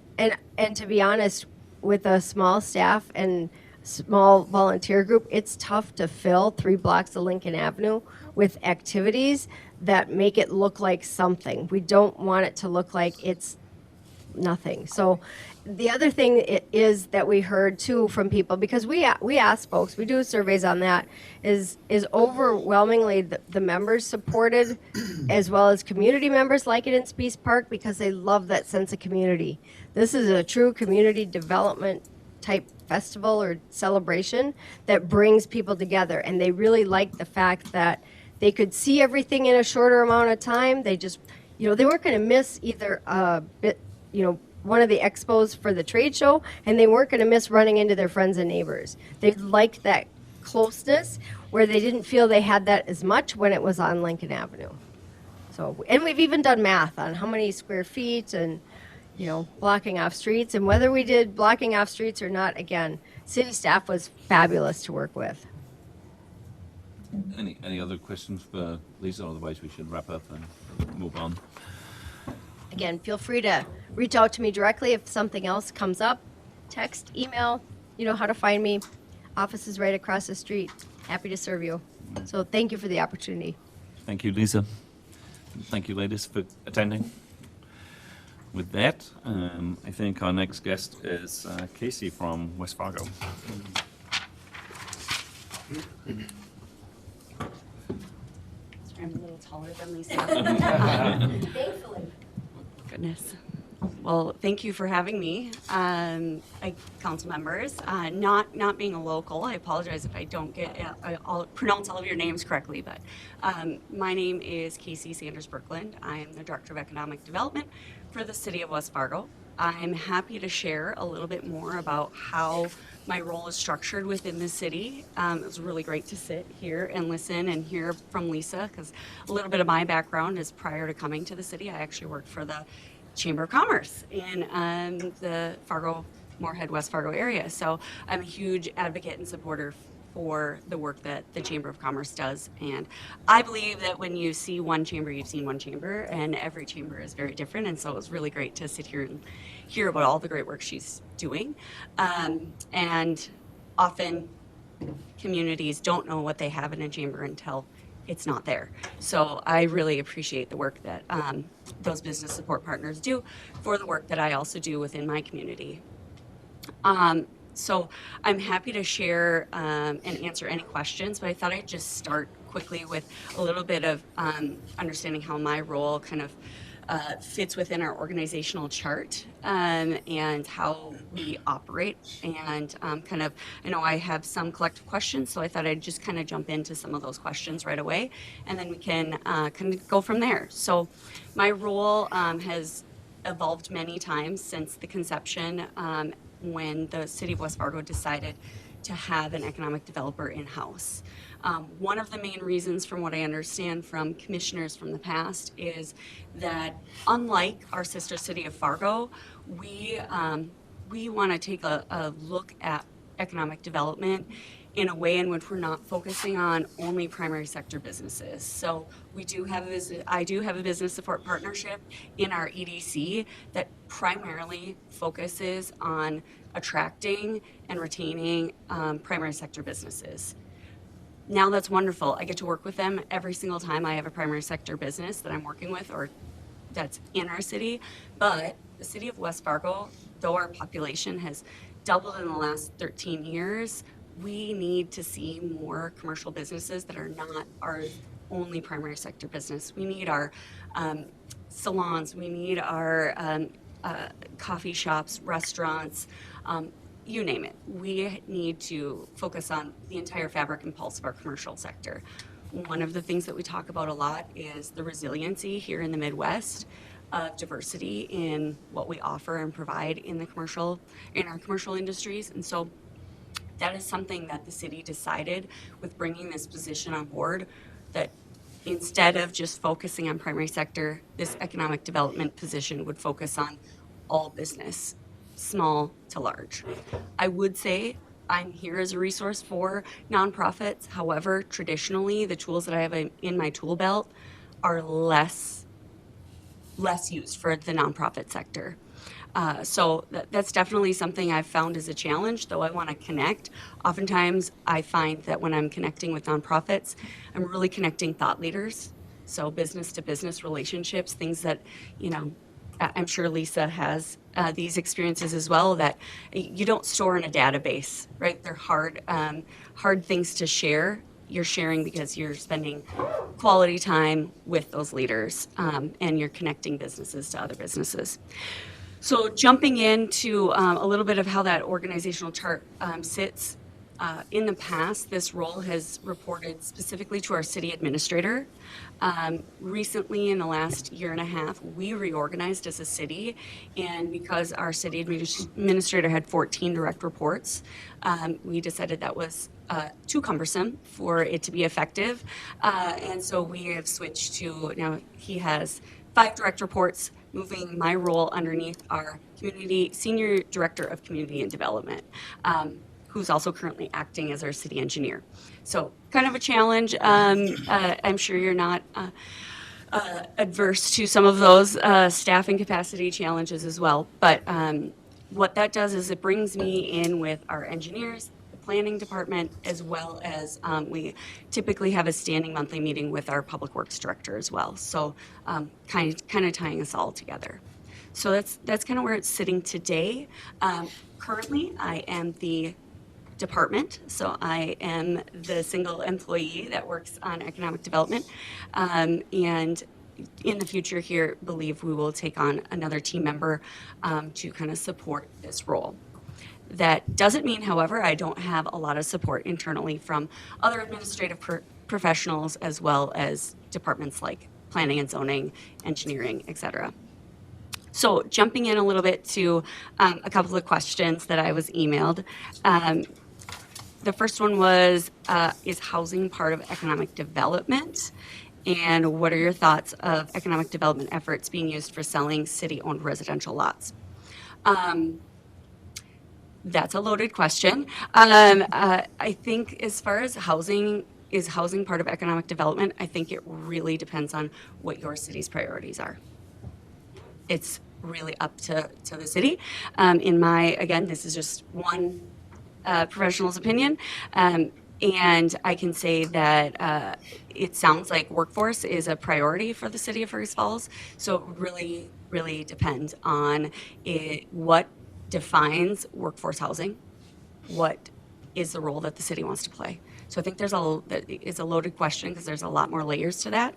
to be honest, with a small staff and small volunteer group, it's tough to fill 3 blocks of Lincoln Avenue with activities that make it look like something. We don't want it to look like it's nothing. So the other thing is that we heard too from people, because we ask folks, we do surveys on that, is overwhelmingly the members supported, as well as community members like it in Speece Park because they love that sense of community. This is a true community development type festival or celebration that brings people together, and they really like the fact that they could see everything in a shorter amount of time. They just, they weren't going to miss either a bit, one of the expos for the trade show, and they weren't going to miss running into their friends and neighbors. They liked that closeness where they didn't feel they had that as much when it was on Lincoln Avenue. So, and we've even done math on how many square feet and, blocking off streets, and whether we did blocking off streets or not, again, city staff was fabulous to work with. Any other questions for Lisa? Otherwise, we should wrap up and move on. Again, feel free to reach out to me directly if something else comes up. Text, email, you know how to find me. Office is right across the street. Happy to serve you. So thank you for the opportunity. Thank you, Lisa. Thank you, ladies, for attending. With that, I think our next guest is Casey from West Fargo. I'm a little taller than Lisa. Thankfully. Goodness. Well, thank you for having me, council members. Not being a local, I apologize if I don't I'll pronounce all of your names correctly, but my name is Casey Sanders Brooklyn. I am the Director of Economic Development for the City of West Fargo. I'm happy to share a little bit more about how my role is structured within the city. It was really great to sit here and listen and hear from Lisa, because a little bit of my background is prior to coming to the city, I actually worked for the Chamber of Commerce in the Moorhead, West Fargo area. So I'm a huge advocate and supporter for the work that the Chamber of Commerce does. And I believe that when you see one chamber, you've seen one chamber, and every chamber is very different. And so it was really great to sit here and hear about all the great work she's doing. And often communities don't know what they have in a chamber until it's not there. So I really appreciate the work that those business support partners do for the work that I also do within my community. So I'm happy to share and answer any questions, but I thought I'd just start quickly with a little bit of understanding how my role kind of fits within our organizational chart and how we operate. And I know I have some collective questions, so I thought I'd just kind of jump into some of those questions right away, and then we can kind of go from there. So my role has evolved many times since the conception when the City of West Fargo decided to have an economic developer in-house. One of the main reasons, from what I understand from commissioners from the past, is that unlike our sister city of Fargo, we want to take a look at economic development in a way in which we're not focusing on only primary sector businesses. So I do have a business support partnership in our EDC that primarily focuses on attracting and retaining primary sector businesses. Now that's wonderful. I get to work with them every single time I have a primary sector business that I'm working with or that's in our city. But the city of West Fargo, though our population has doubled in the last 13 years, we need to see more commercial businesses that are not our only primary sector business. We need our salons, we need our coffee shops, restaurants, you name it. We need to focus on the entire fabric and pulse of our commercial sector. One of the things that we talk about a lot is the resiliency here in the Midwest of diversity in what we offer and provide in our commercial industries. And so that is something that the city decided with bringing this position on board, that instead of just focusing on primary sector, this economic development position would focus on all business, small to large. I would say I'm here as a resource for nonprofits. However, traditionally, the tools that I have in my tool belt are less used for the nonprofit sector. So that's definitely something I've found as a challenge, though I want to connect. Oftentimes, I find that when I'm connecting with nonprofits, I'm really connecting thought leaders. So business to business relationships, things that, I'm sure Lisa has these experiences as well, that you don't store in a database, right? They're hard things to share. You're sharing because you're spending quality time with those leaders, and you're connecting businesses to other businesses. So jumping into a little bit of how that organizational chart sits. In the past, this role has reported specifically to our city administrator. Recently, in the last year and a half, we reorganized as a city, and because our city administrator had 14 direct reports, we decided that was too cumbersome for it to be effective, and so we have switched to, now he has 5 direct reports, moving my role underneath our senior director of community and development, who's also currently acting as our city engineer. So kind of a challenge. I'm sure you're not adverse to some of those staffing capacity challenges as well. But what that does is it brings me in with our engineers, the planning department, as well as we typically have a standing monthly meeting with our public works director as well. So kind of tying us all together. So that's kind of where it's sitting today. Currently, I am the department, so I am the single employee that works on economic development, and in the future here, believe we will take on another team member to kind of support this role. That doesn't mean, however, I don't have a lot of support internally from other administrative professionals, as well as departments like planning and zoning, engineering, etc. So jumping in a little bit to a couple of questions that I was emailed. The first one was, is housing part of economic development? And what are your thoughts of economic development efforts being used for selling city-owned residential lots? That's a loaded question. I think as far as housing, is housing part of economic development? I think it really depends on what your city's priorities are. It's really up to the city. Again, this is just one professional's opinion. And I can say that it sounds like workforce is a priority for the city of Fergus Falls. So it really, really depends on what defines workforce housing, what is the role that the city wants to play. So I think that is a loaded question because there's a lot more layers to that.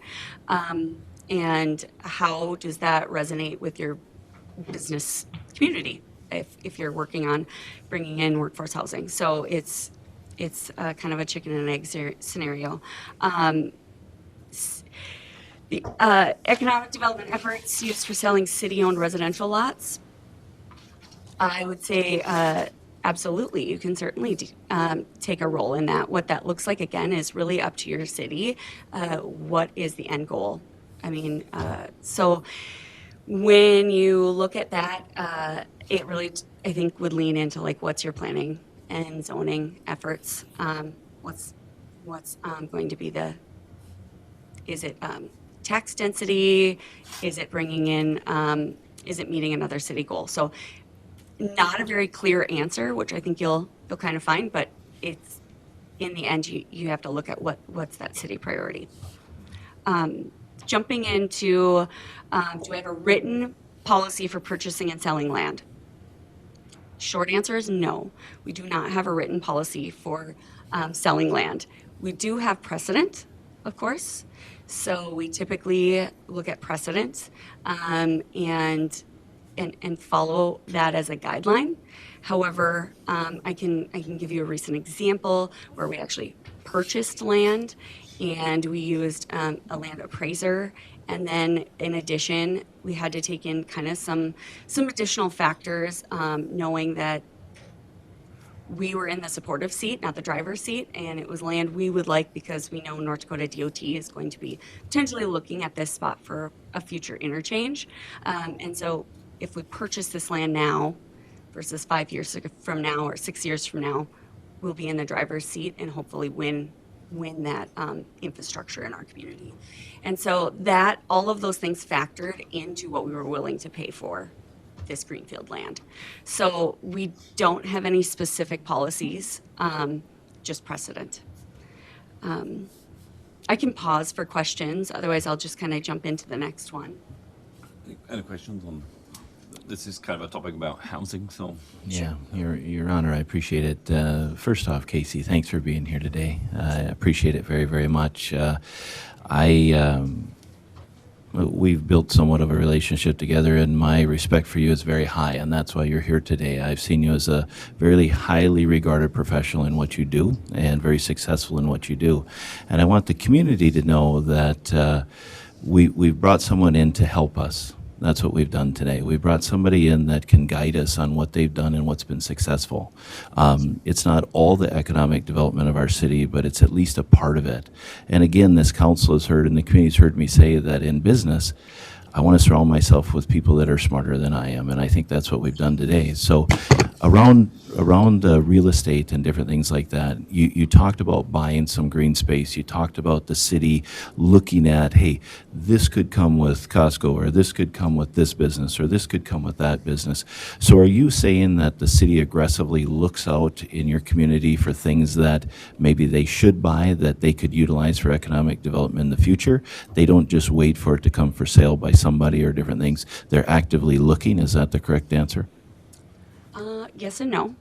And how does that resonate with your business community if you're working on bringing in workforce housing? So it's kind of a chicken and egg scenario. The economic development efforts used for selling city-owned residential lots, I would say absolutely. You can certainly take a role in that. What that looks like, again, is really up to your city. What is the end goal? I mean, so when you look at that, it really, I think, would lean into like, what's your planning and zoning efforts? What's going to be is it tax density? Is it bringing in, is it meeting another city goal? So not a very clear answer, which I think you'll kind of find, but it's, in the end, you have to look at what's that city priority. Jumping into, do I have a written policy for purchasing and selling land? Short answer is no. We do not have a written policy for selling land. We do have precedent, of course. So we typically look at precedent and follow that as a guideline. However, I can give you a recent example where we actually purchased land and we used a land appraiser, and then in addition we had to take in kind of some additional factors, knowing that we were in the supportive seat, not the driver's seat, and it was land we would like because we know North Dakota DOT is going to be potentially looking at this spot for a future interchange. And so if we purchase this land now versus 5 years from now or 6 years from now, we'll be in the driver's seat and hopefully win that infrastructure in our community. And so that all of those things factored into what we were willing to pay for this greenfield land. So we don't have any specific policies, just precedent. I can pause for questions, otherwise I'll just kind of jump into the next one. Any questions on, this is kind of a topic about housing, so. Yeah, Your Honor, I appreciate it. First off, Casey, thanks for being here today. I appreciate it very, very much. We've built somewhat of a relationship together, and my respect for you is very high, and that's why you're here today. I've seen you as a very highly regarded professional in what you do and very successful in what you do. And I want the community to know that we've brought someone in to help us. That's what we've done today. We brought somebody in that can guide us on what they've done and what's been successful. It's not all the economic development of our city, but it's at least a part of it. And again, this council has heard and the community's heard me say that in business, I want to surround myself with people that are smarter than I am, and I think that's what we've done today. So around real estate and different things like that, you talked about buying some green space. You talked about the city looking at, hey, this could come with Costco, or this could come with this business, or this could come with that business. So are you saying that the city aggressively looks out in your community for things that maybe they should buy, that they could utilize for economic development in the future? They don't just wait for it to come for sale by somebody or different things. They're actively looking. Is that the correct answer? Yes and no.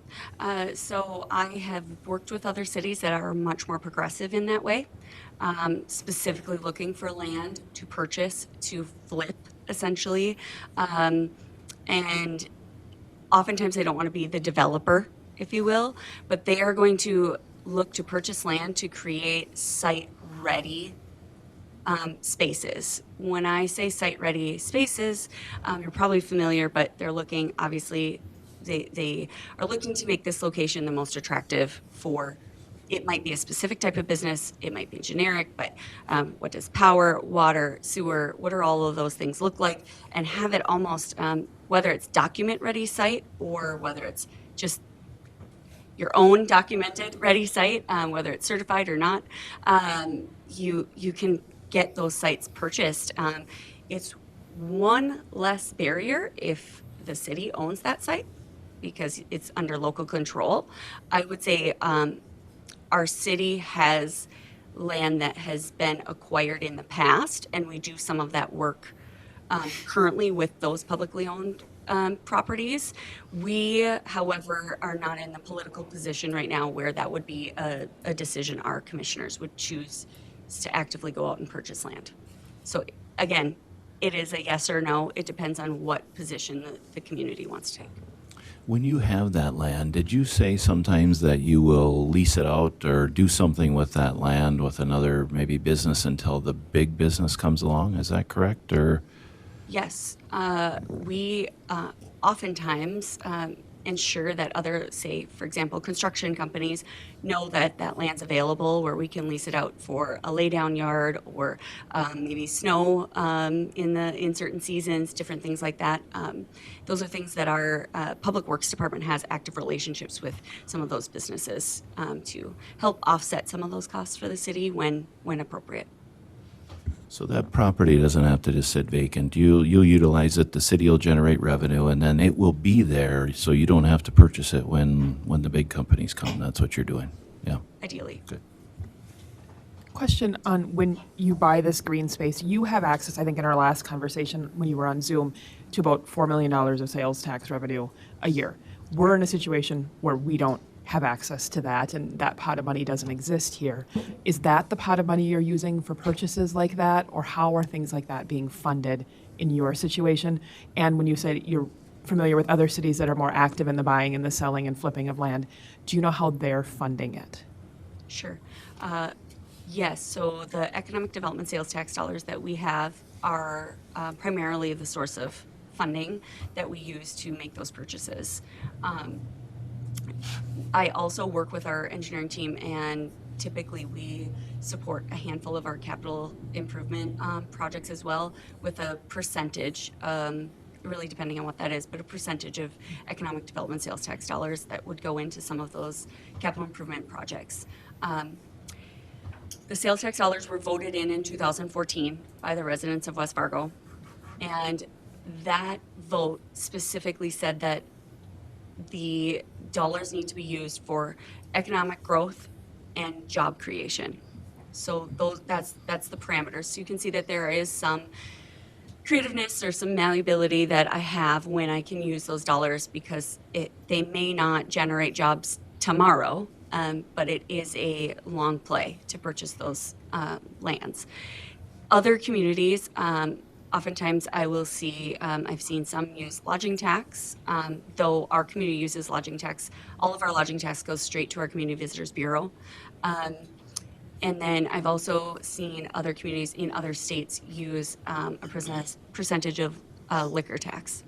So I have worked with other cities that are much more progressive in that way, specifically looking for land to purchase, to flip, essentially. And oftentimes they don't want to be the developer, if you will, but they are going to look to purchase land to create site-ready spaces. When I say site-ready spaces, you're probably familiar, but they're looking, obviously, they are looking to make this location the most attractive for, it might be a specific type of business, it might be generic, but what does power, water, sewer, what are all of those things look like? And have it almost, whether it's document-ready site or whether it's just your own documented ready site, whether it's certified or not, you can get those sites purchased. It's one less barrier if the city owns that site because it's under local control. I would say our city has land that has been acquired in the past, and we do some of that work currently with those publicly owned properties. We, however, are not in the political position right now where that would be a decision our commissioners would choose to actively go out and purchase land. So again, it is a yes or no. It depends on what position the community wants to take. When you have that land, did you say sometimes that you will lease it out or do something with that land with another maybe business until the big business comes along? Is that correct? Or yes, we oftentimes ensure that other, say, for example, construction companies know that that land's available where we can lease it out for a laydown yard or maybe snow in certain seasons, different things like that. Those are things that our Public Works Department has active relationships with some of those businesses to help offset some of those costs for the city when appropriate. so that property doesn't have to just sit vacant. You'll utilize it, the city will generate revenue, and then it will be there, so you don't have to purchase it when the big companies come. That's what you're doing. Yeah. Ideally. Good. Question on when you buy this green space, you have access, I think in our last conversation when you were on Zoom, to about $4 million of sales tax revenue a year. We're in a situation where we don't have access to that, and that pot of money doesn't exist here. Is that the pot of money you're using for purchases like that, or how are things like that being funded in your situation? And when you say you're familiar with other cities that are more active in the buying and the selling and flipping of land, do you know how they're funding it? Sure. Yes, so the economic development sales tax dollars that we have are primarily the source of funding that we use to make those purchases. I also work with our engineering team, and typically we support a handful of our capital improvement projects as well with a percentage really depending on what that is, but a percentage of economic development sales tax dollars that would go into some of those capital improvement projects. The sales tax dollars were voted in 2014 by the residents of West Fargo. And that vote specifically said that the dollars need to be used for economic growth and job creation. So that's the parameters. So you can see that there is some creativeness or some malleability that I have when I can use those dollars, because they may not generate jobs tomorrow, but it is a long play to purchase those lands. Other communities, oftentimes I will see, I've seen some use lodging tax, though our community uses lodging tax. All of our lodging tax goes straight to our Community Visitors Bureau. And then I've also seen other communities in other states use a percentage of liquor tax.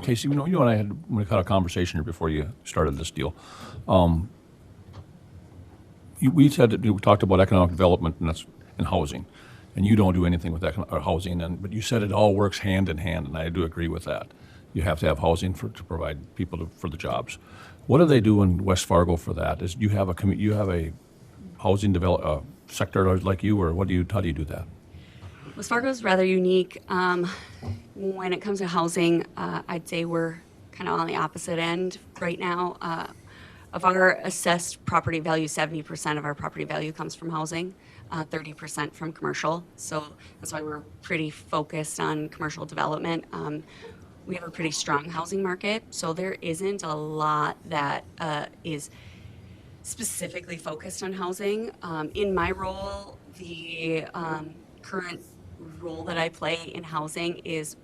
Casey, you and I had we had a conversation here before you started this deal. We said that we talked about economic development and housing, and you don't do anything with housing, but you said it all works hand in hand, and I do agree with that. You have to have housing to provide people for the jobs. What do they do in West Fargo for that? Is you have a housing sector like you, or how do you do that? West Fargo is rather unique. When it comes to housing, I'd say we're kind of on the opposite end right now. Of our assessed property value, 70% of our property value comes from housing, 30% from commercial. So that's why we're pretty focused on commercial development. We have a pretty strong housing market, so there isn't a lot that is specifically focused on housing. In my role, the current role that I play in housing is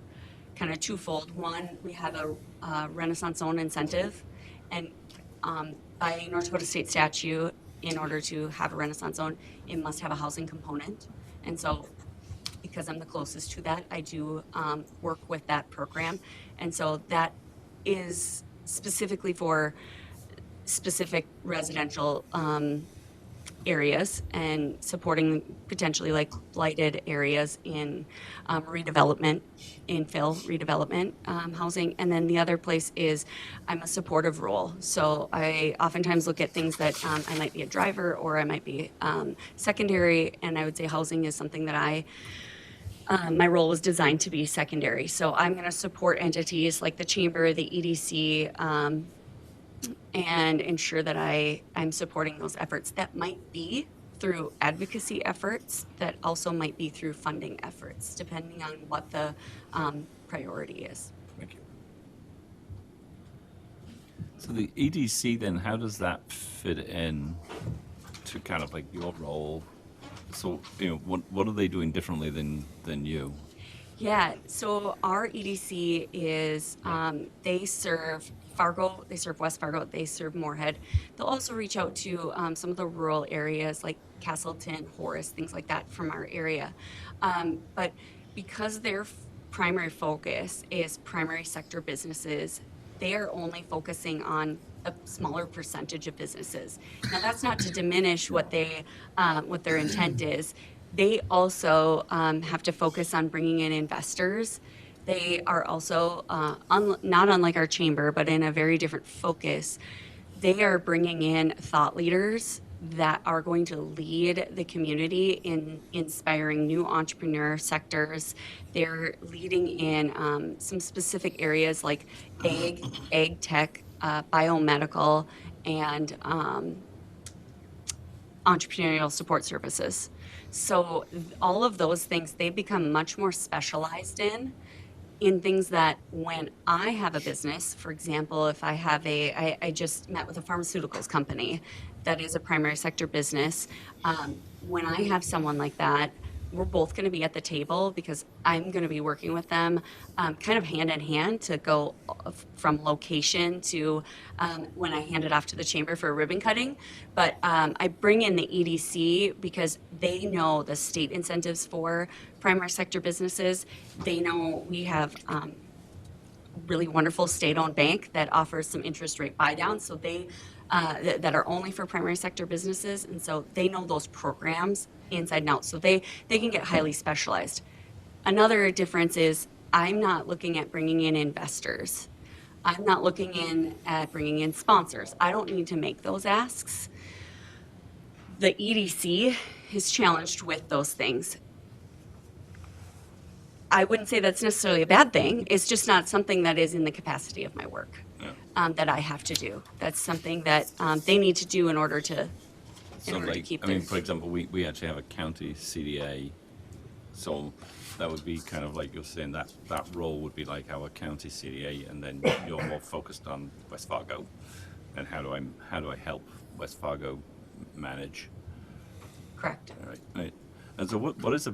kind of twofold. One, we have a Renaissance Zone incentive, and by North Dakota state statute, in order to have a Renaissance Zone, it must have a housing component. And so because I'm the closest to that, I do work with that program. And so that is specifically for specific residential areas and supporting potentially like blighted areas in redevelopment, infill redevelopment housing. And then the other place is I'm a supportive role. So I oftentimes look at things that I might be a driver or I might be secondary, and I would say housing is something that my role was designed to be secondary. So I'm going to support entities like the Chamber, the EDC, and ensure that I'm supporting those efforts. That might be through advocacy efforts, that also might be through funding efforts, depending on what the priority is. Thank you. So the EDC then, how does that fit in to kind of like your role? So, what are they doing differently than you? Yeah, so our EDC is, they serve Fargo, they serve West Fargo, they serve Moorhead. They'll also reach out to some of the rural areas like Castleton, Horace, things like that from our area. But because their primary focus is primary sector businesses, they are only focusing on a smaller percentage of businesses. Now, that's not to diminish what their intent is. They also have to focus on bringing in investors. They are also, not unlike our chamber, but in a very different focus. They are bringing in thought leaders that are going to lead the community in inspiring new entrepreneur sectors. They're leading in some specific areas like ag tech, biomedical, and entrepreneurial support services. So all of those things, they become much more specialized in things that when I have a business, for example, if I have I just met with a pharmaceuticals company that is a primary sector business. When I have someone like that, we're both going to be at the table because I'm going to be working with them kind of hand in hand to go from location to when I hand it off to the chamber for ribbon cutting. But I bring in the EDC because they know the state incentives for primary sector businesses. They know we have really wonderful state-owned bank that offers some interest rate buy-downs. So they that are only for primary sector businesses, and so they know those programs inside and out, so they can get highly specialized. Another difference is I'm not looking at bringing in investors. I'm not looking at bringing in sponsors. I don't need to make those asks. The EDC is challenged with those things. I wouldn't say that's necessarily a bad thing. It's just not something that is in the capacity of my work that I have to do. That's something that they need to do in order to keep I mean, for example, we actually have a county CDA, so that would be kind of like you're saying that role would be like our county CDA, and then you're more focused on West Fargo, and how do I help West Fargo manage? Correct. All right, right. And so what's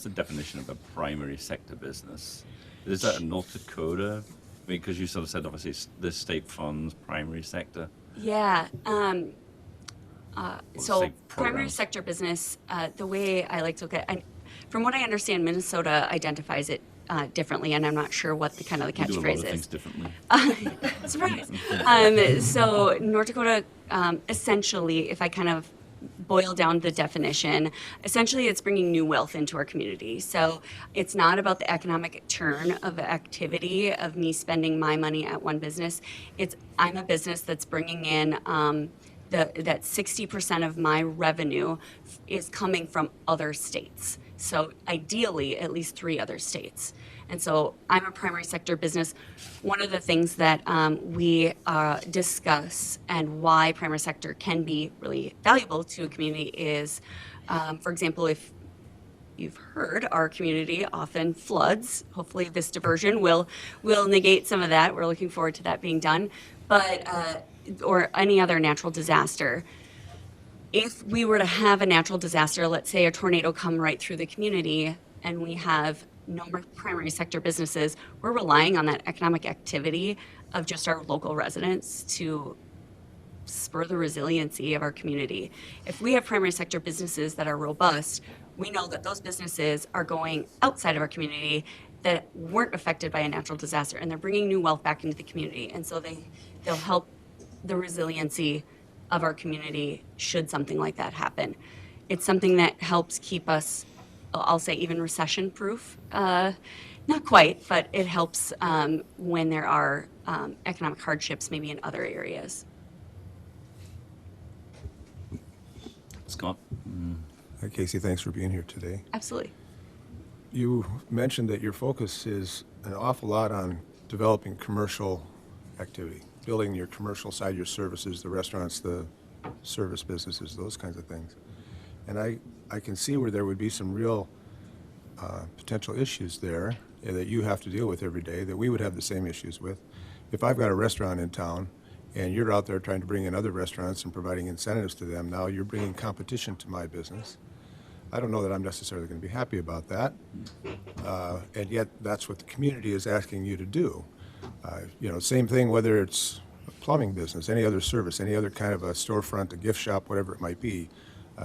the definition of a primary sector business? Is that in North Dakota? Because you sort of said obviously the state funds primary sector. Yeah. So say primary programs? sector business, the way I like to look at it, from what I understand, Minnesota identifies it differently, and I'm not sure what the We do a lot catchphrase of things is. differently. Surprise. So North Dakota, essentially, if I kind of boil down the definition, essentially it's bringing new wealth into our community. So it's not about the economic turn of activity of me spending my money at one business. I'm a business that's bringing in that 60% of my revenue is coming from other states. So ideally, at least 3 other states. And so I'm a primary sector business. One of the things that we discuss and why primary sector can be really valuable to a community is, for example, if you've heard, our community often floods. Hopefully this diversion will negate some of that. We're looking forward to that being done. But, or any other natural disaster. If we were to have a natural disaster, let's say a tornado come right through the community, and we have no more primary sector businesses, we're relying on that economic activity of just our local residents to spur the resiliency of our community. If we have primary sector businesses that are robust, we know that those businesses are going outside of our community that weren't affected by a natural disaster, and they're bringing new wealth back into the community. And so they'll help the resiliency of our community should something like that happen. It's something that helps keep us, I'll say, even recession-proof. Not quite, but it helps when there are economic hardships maybe in other areas. Scott? Hi, Casey. Thanks for being here today. Absolutely. You mentioned that your focus is an awful lot on developing commercial activity, building your commercial side, your services, the restaurants, the service businesses, those kinds of things. And I can see where there would be some real potential issues there that you have to deal with every day that we would have the same issues with. If I've got a restaurant in town and you're out there trying to bring in other restaurants and providing incentives to them, now you're bringing competition to my business. I don't know that I'm necessarily going to be happy about that. And yet that's what the community is asking you to do. Same thing whether it's a plumbing business, any other service, any other kind of a storefront, a gift shop, whatever it might be.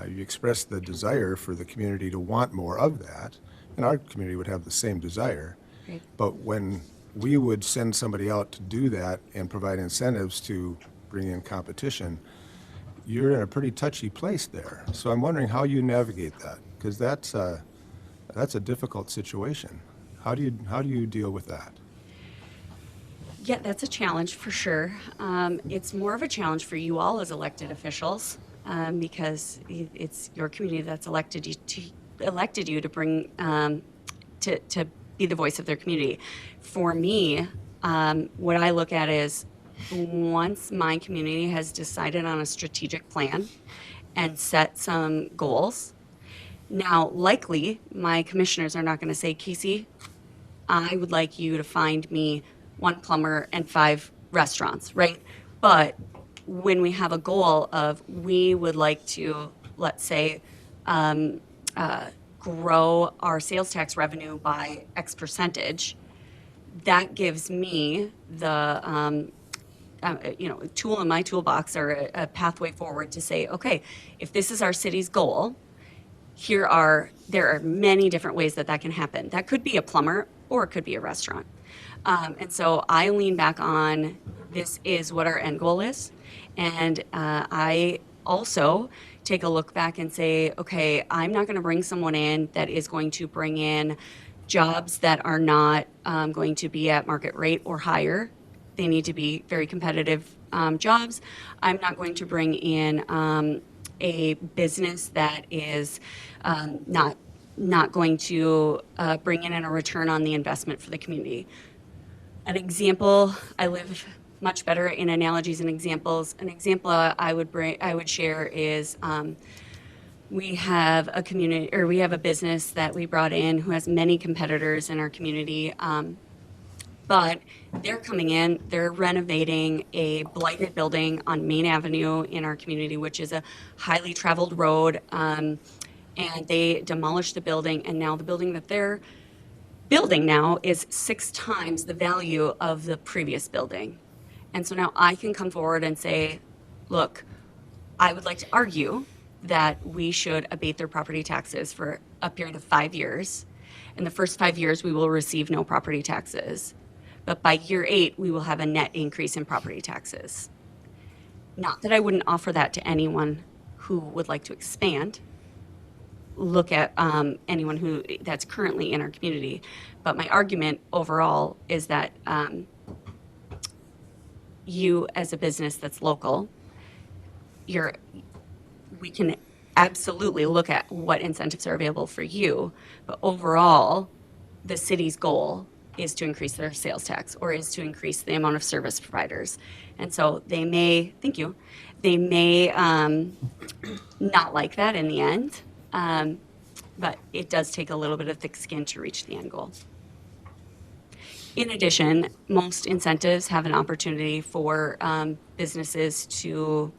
You express the desire for the community to want more of that, and our community would have the same desire. Great. But when we would send somebody out to do that and provide incentives to bring in competition, you're in a pretty touchy place there. So I'm wondering how you navigate that, because that's a difficult situation. How do you deal with that? Yeah, that's a challenge for sure. It's more of a challenge for you all as elected officials because it's your community that's elected you to bring to be the voice of their community. For me, what I look at is once my community has decided on a strategic plan and set some goals. Now, likely, my commissioners are not going to say, Casey, I would like you to find me 1 plumber and 5 restaurants, right? But when we have a goal of we would like to, let's say, grow our sales tax revenue by X percentage, that gives me the tool in my toolbox or a pathway forward to say, okay, if this is our city's goal, there are many different ways that can happen. That could be a plumber or it could be a restaurant. And so I lean back on this is what our end goal is. And I also take a look back and say, okay, I'm not going to bring someone in that is going to bring in jobs that are not going to be at market rate or higher. They need to be very competitive jobs. I'm not going to bring in a business that is not going to bring in a return on the investment for the community. An example, I live much better in analogies and examples. An example I would share is we have a community, or we have a business that we brought in who has many competitors in our community. But they're coming in, they're renovating a blighted building on Main Avenue in our community, which is a highly traveled road. And they demolished the building, and now the building that they're building now is 6 times the value of the previous building. And so now I can come forward and say, look, I would like to argue that we should abate their property taxes for a period of 5 years. In the first 5 years, we will receive no property taxes. But by year 8, we will have a net increase in property taxes. Not that I wouldn't offer that to anyone who would like to expand. Look at anyone that's currently in our community. But my argument overall is that you, as a business that's local, we can absolutely look at what incentives are available for you. But overall, the city's goal is to increase their sales tax, or is to increase the amount of service providers. And so they may, thank you, they may not like that in the end, but it does take a little bit of thick skin to reach the end goal. In addition, most incentives have an opportunity for businesses to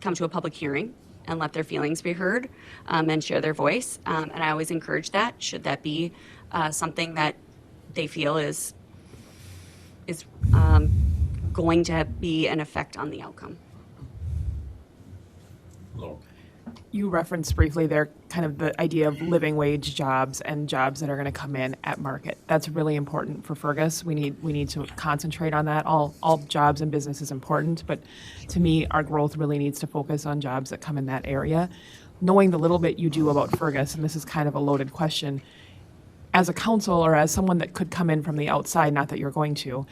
come to a public hearing and let their feelings be heard and share their voice. And I always encourage that, should that be something that they feel is going to be an effect on the outcome. You referenced briefly there kind of the idea of living wage jobs and jobs that are going to come in at market. That's really important for Fergus. We need to concentrate on that. All jobs and business is important, but to me, our growth really needs to focus on jobs that come in that area. Knowing the little bit you do about Fergus, and this is kind of a loaded question, as a council or as someone that could come in from the outside, not that you're going to,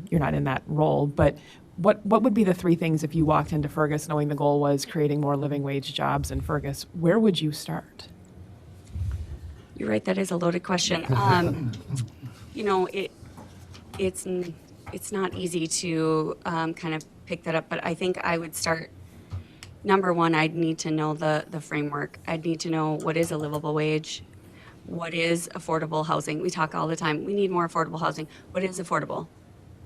you're not in that role, but what would be the 3 things if you walked into Fergus knowing the goal was creating more living wage jobs in Fergus? Where would you start? You're right, that is a loaded question. You know, it's not easy to kind of pick that up, but I think I would start, number one, I'd need to know the framework. I'd need to know what is a livable wage, what is affordable housing. We talk all the time, we need more affordable housing. What is affordable?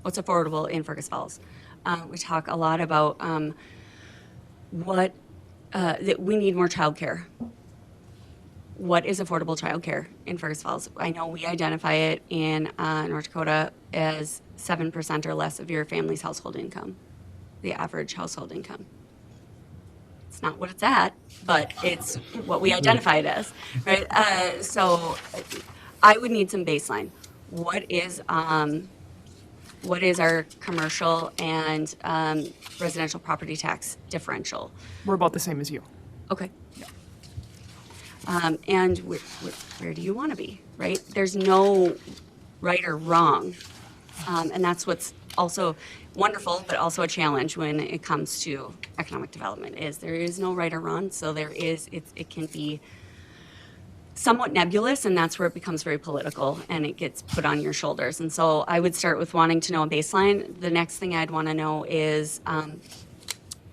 What's affordable in Fergus Falls? We talk a lot about that we need more childcare. What is affordable childcare in Fergus Falls? I know we identify it in North Dakota as 7% or less of your family's household income, the average household income. It's not what it's at, but it's what we identify it as, right? So I would need some baseline. What is our commercial and residential property tax differential? We're about the same as you. Okay. And where do you want to be, right? There's no right or wrong. And that's what's also wonderful, but also a challenge when it comes to economic development, is there is no right or wrong. So it can be somewhat nebulous, and that's where it becomes very political and it gets put on your shoulders. And so I would start with wanting to know a baseline. The next thing I'd want to know is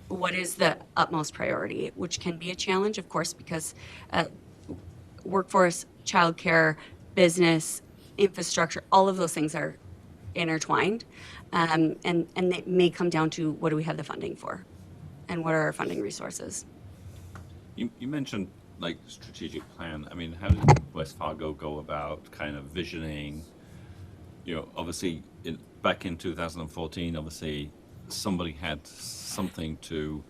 what is the utmost priority, which can be a challenge, of course, because workforce, childcare, business, infrastructure, all of those things are intertwined. And it may come down to what do we have the funding for and what are our funding resources. You mentioned like strategic plan. I mean, how did West Fargo go about kind of visioning, obviously back in 2014, obviously somebody had something to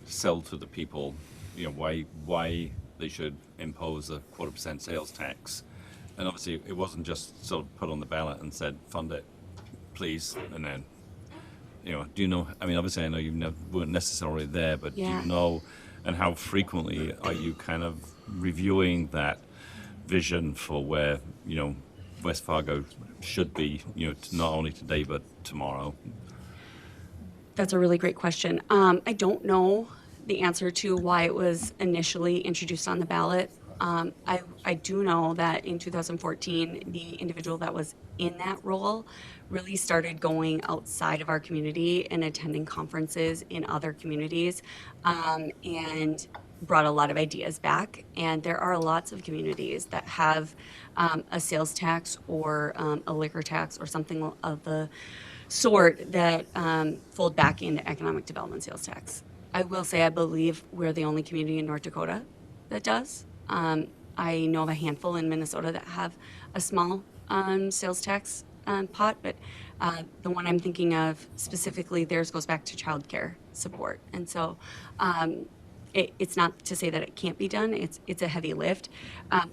sell to the people, why they should impose a 0.25% sales tax. And obviously it wasn't just sort of put on the ballot and said, fund it, please, and then do you know, I mean, obviously I know you weren't necessarily there, but do Yeah. you know, and how frequently are you kind of reviewing that vision for where, West Fargo should be, not only today, but tomorrow? That's a really great question. I don't know the answer to why it was initially introduced on the ballot. I do know that in 2014, the individual that was in that role really started going outside of our community and attending conferences in other communities, and brought a lot of ideas back. And there are lots of communities that have a sales tax or a liquor tax or something of the sort that fold back into economic development sales tax. I will say I believe we're the only community in North Dakota that does. I know of a handful in Minnesota that have a small sales tax pot, but the one I'm thinking of specifically, theirs goes back to childcare support. And so it's not to say that it can't be done. It's a heavy lift.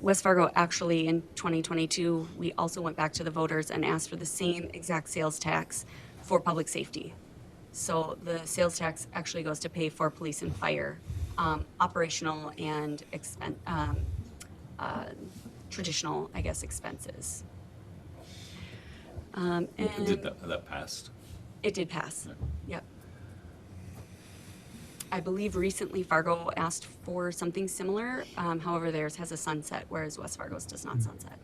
West Fargo actually in 2022, we also went back to the voters and asked for the same exact sales tax for public safety. So the sales tax actually goes to pay for police and fire, operational and traditional, I guess, expenses. And Did that passed? it did pass. Yep. I believe recently Fargo asked for something similar. However, theirs has a sunset, whereas West Fargo's does not sunset.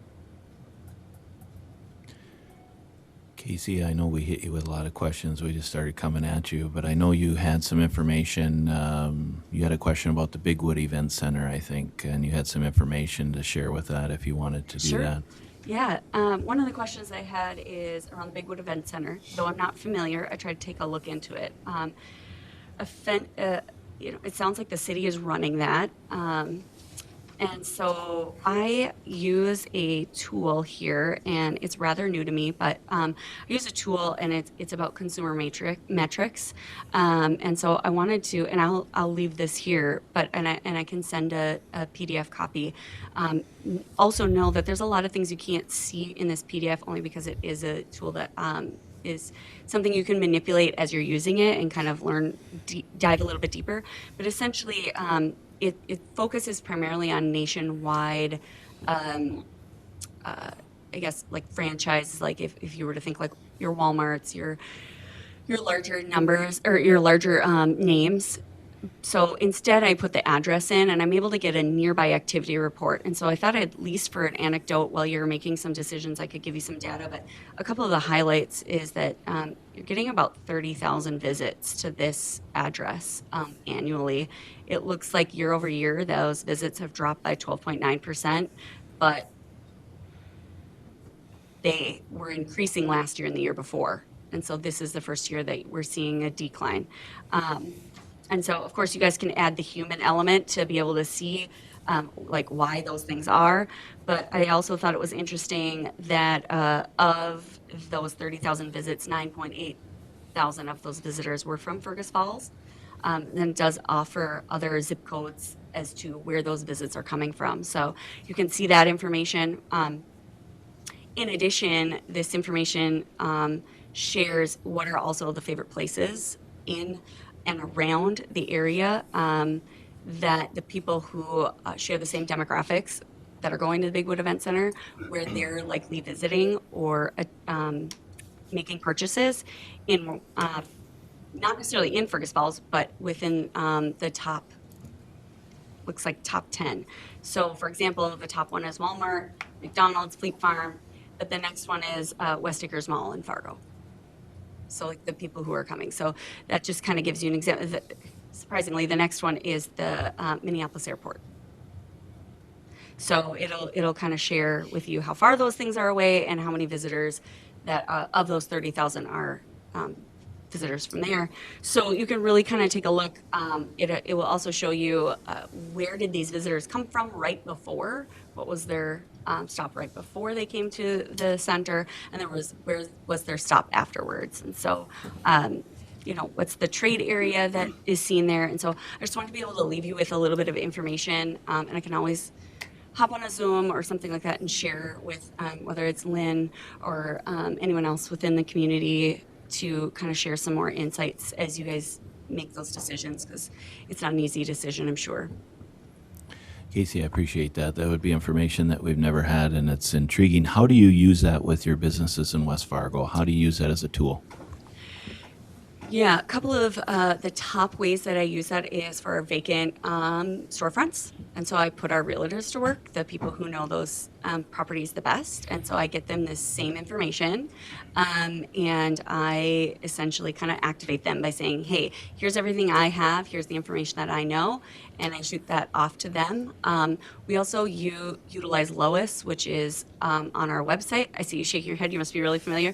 Casey, I know we hit you with a lot of questions. We just started coming at you, but I know you had some information. You had a question about the Bigwood Event Center, I think, and you had some information to share with that if you wanted to do Sure. that. Yeah, one of the questions I had is around the Bigwood Event Center. Though I'm not familiar, I tried to take a look into it. It sounds like the city is running that. And so I use a tool here, and it's rather new to me, but I use a tool, and it's about consumer metrics. And so I wanted to, and I'll leave this here, but and I can send a PDF copy. Also know that there's a lot of things you can't see in this PDF only because it is a tool that is something you can manipulate as you're using it and kind of dive a little bit deeper. But essentially, it focuses primarily on nationwide, I guess, like franchises. Like if you were to think like your Walmarts, your larger numbers or your larger names. So instead, I put the address in, and I'm able to get a nearby activity report. And so I thought at least for an anecdote, while you're making some decisions, I could give you some data. But a couple of the highlights is that you're getting about 30,000 visits to this address annually. It looks like year over year, those visits have dropped by 12.9%, but they were increasing last year and the year before. And so this is the first year that we're seeing a decline. And so, of course, you guys can add the human element to be able to see like why those things are. But I also thought it was interesting that of those 30,000 visits, 9,800 of those visitors were from Fergus Falls. Then it does offer other zip codes as to where those visits are coming from. So you can see that information. In addition, this information shares what are also the favorite places in and around the area that the people who share the same demographics that are going to the Bigwood Event Center, where they're likely visiting or making purchases in, not necessarily in Fergus Falls, but within the top, looks like top 10. So for example, the top one is Walmart, McDonald's, Fleet Farm, but the next one is West Acres Mall in Fargo. So like the people who are coming. So that just kind of gives you an example. Surprisingly, the next one is the Minneapolis Airport. So it'll kind of share with you how far those things are away and how many visitors that of those 30,000 are visitors from there. So you can really kind of take a look. It will also show you where did these visitors come from right before, what was their stop right before they came to the center, and where was their stop afterwards. And so, what's the trade area that is seen there. And so I just wanted to be able to leave you with a little bit of information, and I can always hop on a Zoom or something like that and share with whether it's Lynn or anyone else within the community to kind of share some more insights as you guys make those decisions, because it's not an easy decision, I'm sure. Casey, I appreciate that. That would be information that we've never had, and it's intriguing. How do you use that with your businesses in West Fargo? How do you use that as a tool? Yeah, a couple of the top ways that I use that is for vacant storefronts. And so I put our realtors to work, the people who know those properties the best. And so I get them this same information. And I essentially kind of activate them by saying, hey, here's everything I have. Here's the information that I know. And I shoot that off to them. We also utilize Lois, which is on our website. I see you shaking your head. You must be really familiar.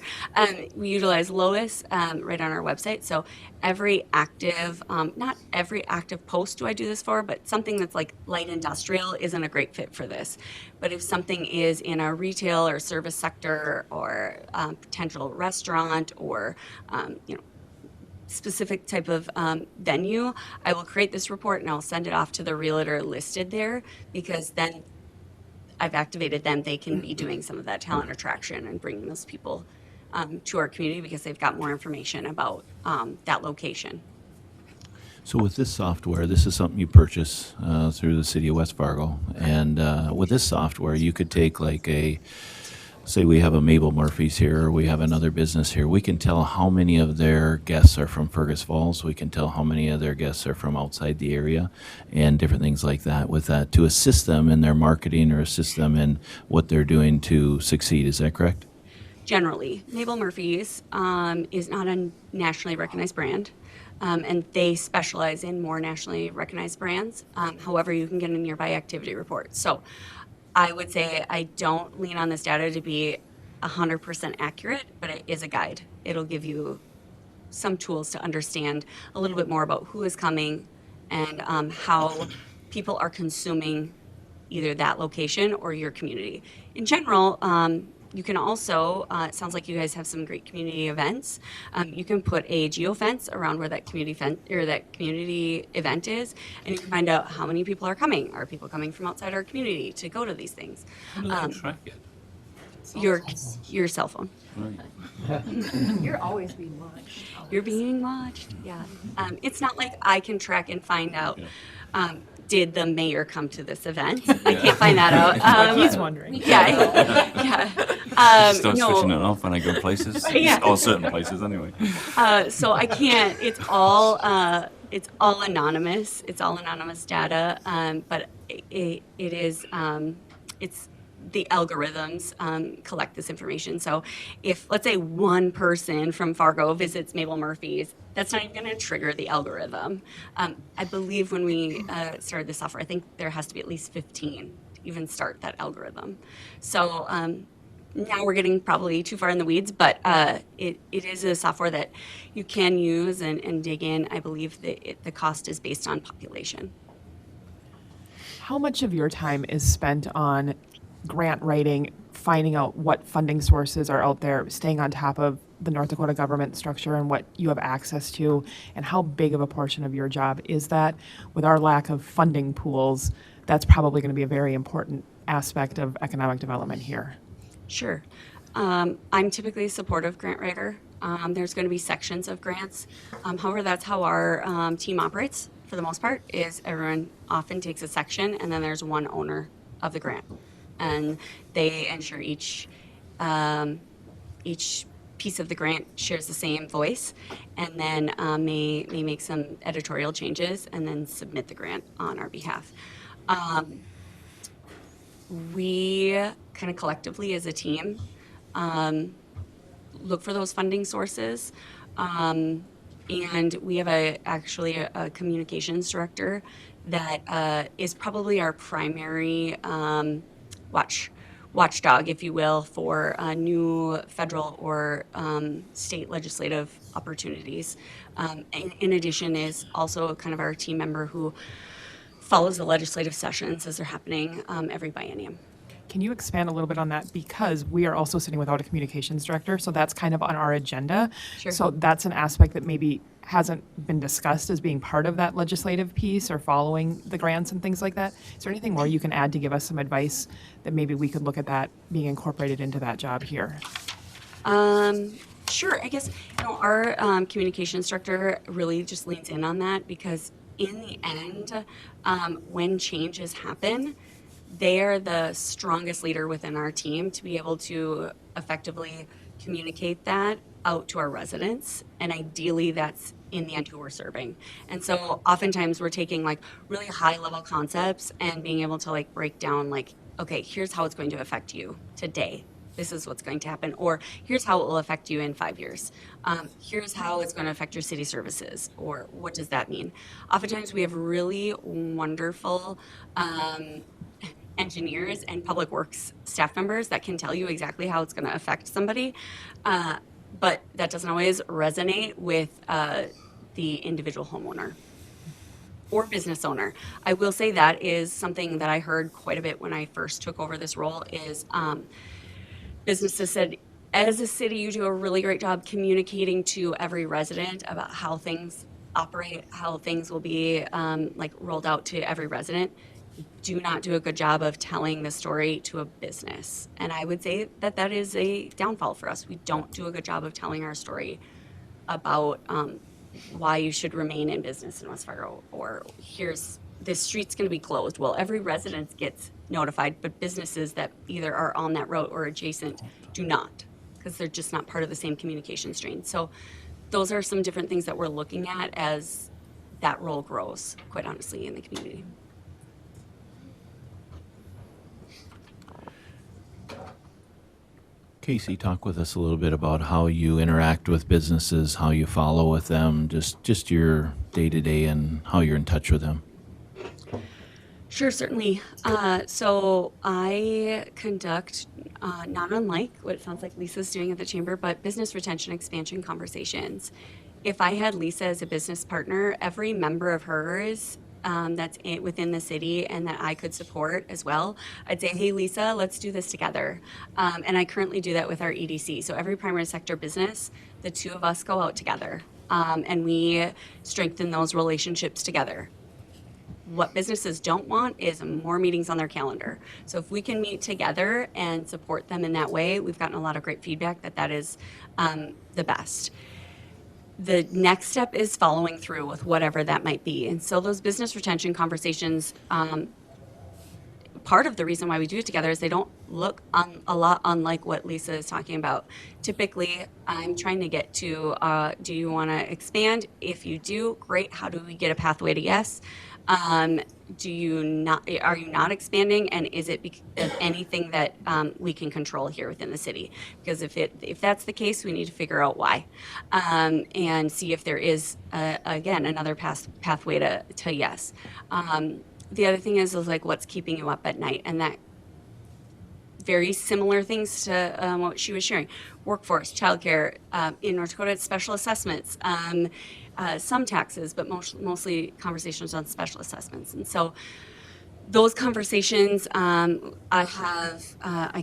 We utilize Lois right on our website. So every active, not every active post do I do this for, but something that's like light industrial isn't a great fit for this. But if something is in a retail or service sector or potential restaurant or, specific type of venue, I will create this report and I'll send it off to the realtor listed there, because then I've activated them. They can be doing some of that talent attraction and bringing those people to our community because they've got more information about that location. So with this software, this is something you purchase through the city of West Fargo. And with this software, you could take like say we have a Mabel Murphy's here, or we have another business here. We can tell how many of their guests are from Fergus Falls. We can tell how many of their guests are from outside the area and different things like that with that to assist them in their marketing or assist them in what they're doing to succeed. Is that correct? Generally, Mabel Murphy's is not a nationally recognized brand. And they specialize in more nationally recognized brands. However, you can get a nearby activity report. So I would say I don't lean on this data to be 100% accurate, but it is a guide. It'll give you some tools to understand a little bit more about who is coming and how people are consuming either that location or your community. In general, you can also, it sounds like you guys have some great community events. You can put a geofence around where that community event is, and you can find out how many people are coming. Are people coming from outside our community to go to these things? How do they track it? Your cell phone. Right. You're always being watched. You're being watched. Yeah. It's not like I can track and find out. Did the mayor come to this event? I can't find that out. He's wondering. Yeah. Start No. switching it off when I go places. Yeah. Or certain places, anyway. So I can't. It's all anonymous. It's all anonymous data. But it is. It's the algorithms collect this information. So if, let's say, one person from Fargo visits Mabel Murphy's, that's not even going to trigger the algorithm. I believe when we started the software, I think there has to be at least 15 to even start that algorithm. So now we're getting probably too far in the weeds, but it is a software that you can use and dig in. I believe that the cost is based on population. How much of your time is spent on grant writing, finding out what funding sources are out there, staying on top of the North Dakota government structure and what you have access to, and how big of a portion of your job is that? With our lack of funding pools, that's probably going to be a very important aspect of economic development here. Sure. I'm typically a supportive grant writer. There's going to be sections of grants. However, that's how our team operates for the most part, is everyone often takes a section and then there's one owner of the grant. And they ensure each piece of the grant shares the same voice, and then may make some editorial changes and then submit the grant on our behalf. We kind of collectively as a team look for those funding sources, and we have actually a communications director that is probably our primary watchdog, if you will, for new federal or state legislative opportunities. In addition, is also kind of our team member who follows the legislative sessions as they're happening every biennium. Can you expand a little bit on that? Because we are also sitting without a communications director, so that's kind of on our agenda. Sure. So that's an aspect that maybe hasn't been discussed as being part of that legislative piece or following the grants and things like that. Is there anything more you can add to give us some advice that maybe we could look at that being incorporated into that job here? Sure. I guess our communication instructor really just leans in on that because in the end, when changes happen, they are the strongest leader within our team to be able to effectively communicate that out to our residents. And ideally, that's in the end who we're serving. And so oftentimes we're taking like really high level concepts and being able to like break down like, okay, here's how it's going to affect you today. This is what's going to happen, or here's how it will affect you in 5 years. Here's how it's going to affect your city services, or what does that mean? Oftentimes we have really wonderful engineers and public works staff members that can tell you exactly how it's going to affect somebody, but that doesn't always resonate with the individual homeowner or business owner. I will say that is something that I heard quite a bit when I first took over this role is businesses said, as a city, you do a really great job communicating to every resident about how things operate, how things will be like rolled out to every resident. You do not do a good job of telling the story to a business. And I would say that that is a downfall for us. We don't do a good job of telling our story about why you should remain in business in West Fargo, or here's this street's going to be closed. Well, every resident gets notified, but businesses that either are on that road or adjacent do not, because they're just not part of the same communication stream. So those are some different things that we're looking at as that role grows, quite honestly, in the community. Casey, talk with us a little bit about how you interact with businesses, how you follow with them, just your day-to-day and how you're in touch with them. Sure, certainly. So I conduct, not unlike what it sounds like Lisa's doing at the chamber, but business retention expansion conversations. If I had Lisa as a business partner, every member of hers that's within the city and that I could support as well, I'd say, hey, Lisa, let's do this together. And I currently do that with our EDC. So every primary sector business, the two of us go out together and we strengthen those relationships together. What businesses don't want is more meetings on their calendar. So if we can meet together and support them in that way, we've gotten a lot of great feedback that that is the best. The next step is following through with whatever that might be. And so those business retention conversations, part of the reason why we do it together is they don't look a lot unlike what Lisa is talking about. Typically, I'm trying to get to, do you want to expand? If you do, great. How do we get a pathway to yes? Are you not expanding? And is it anything that we can control here within the city? Because if that's the case, we need to figure out why and see if there is, again, another pathway to yes. The other thing is like what's keeping you up at night, and that very similar things to what she was sharing. Workforce, childcare, in North Dakota, it's special assessments, some taxes, but mostly conversations on special assessments. And so those conversations, I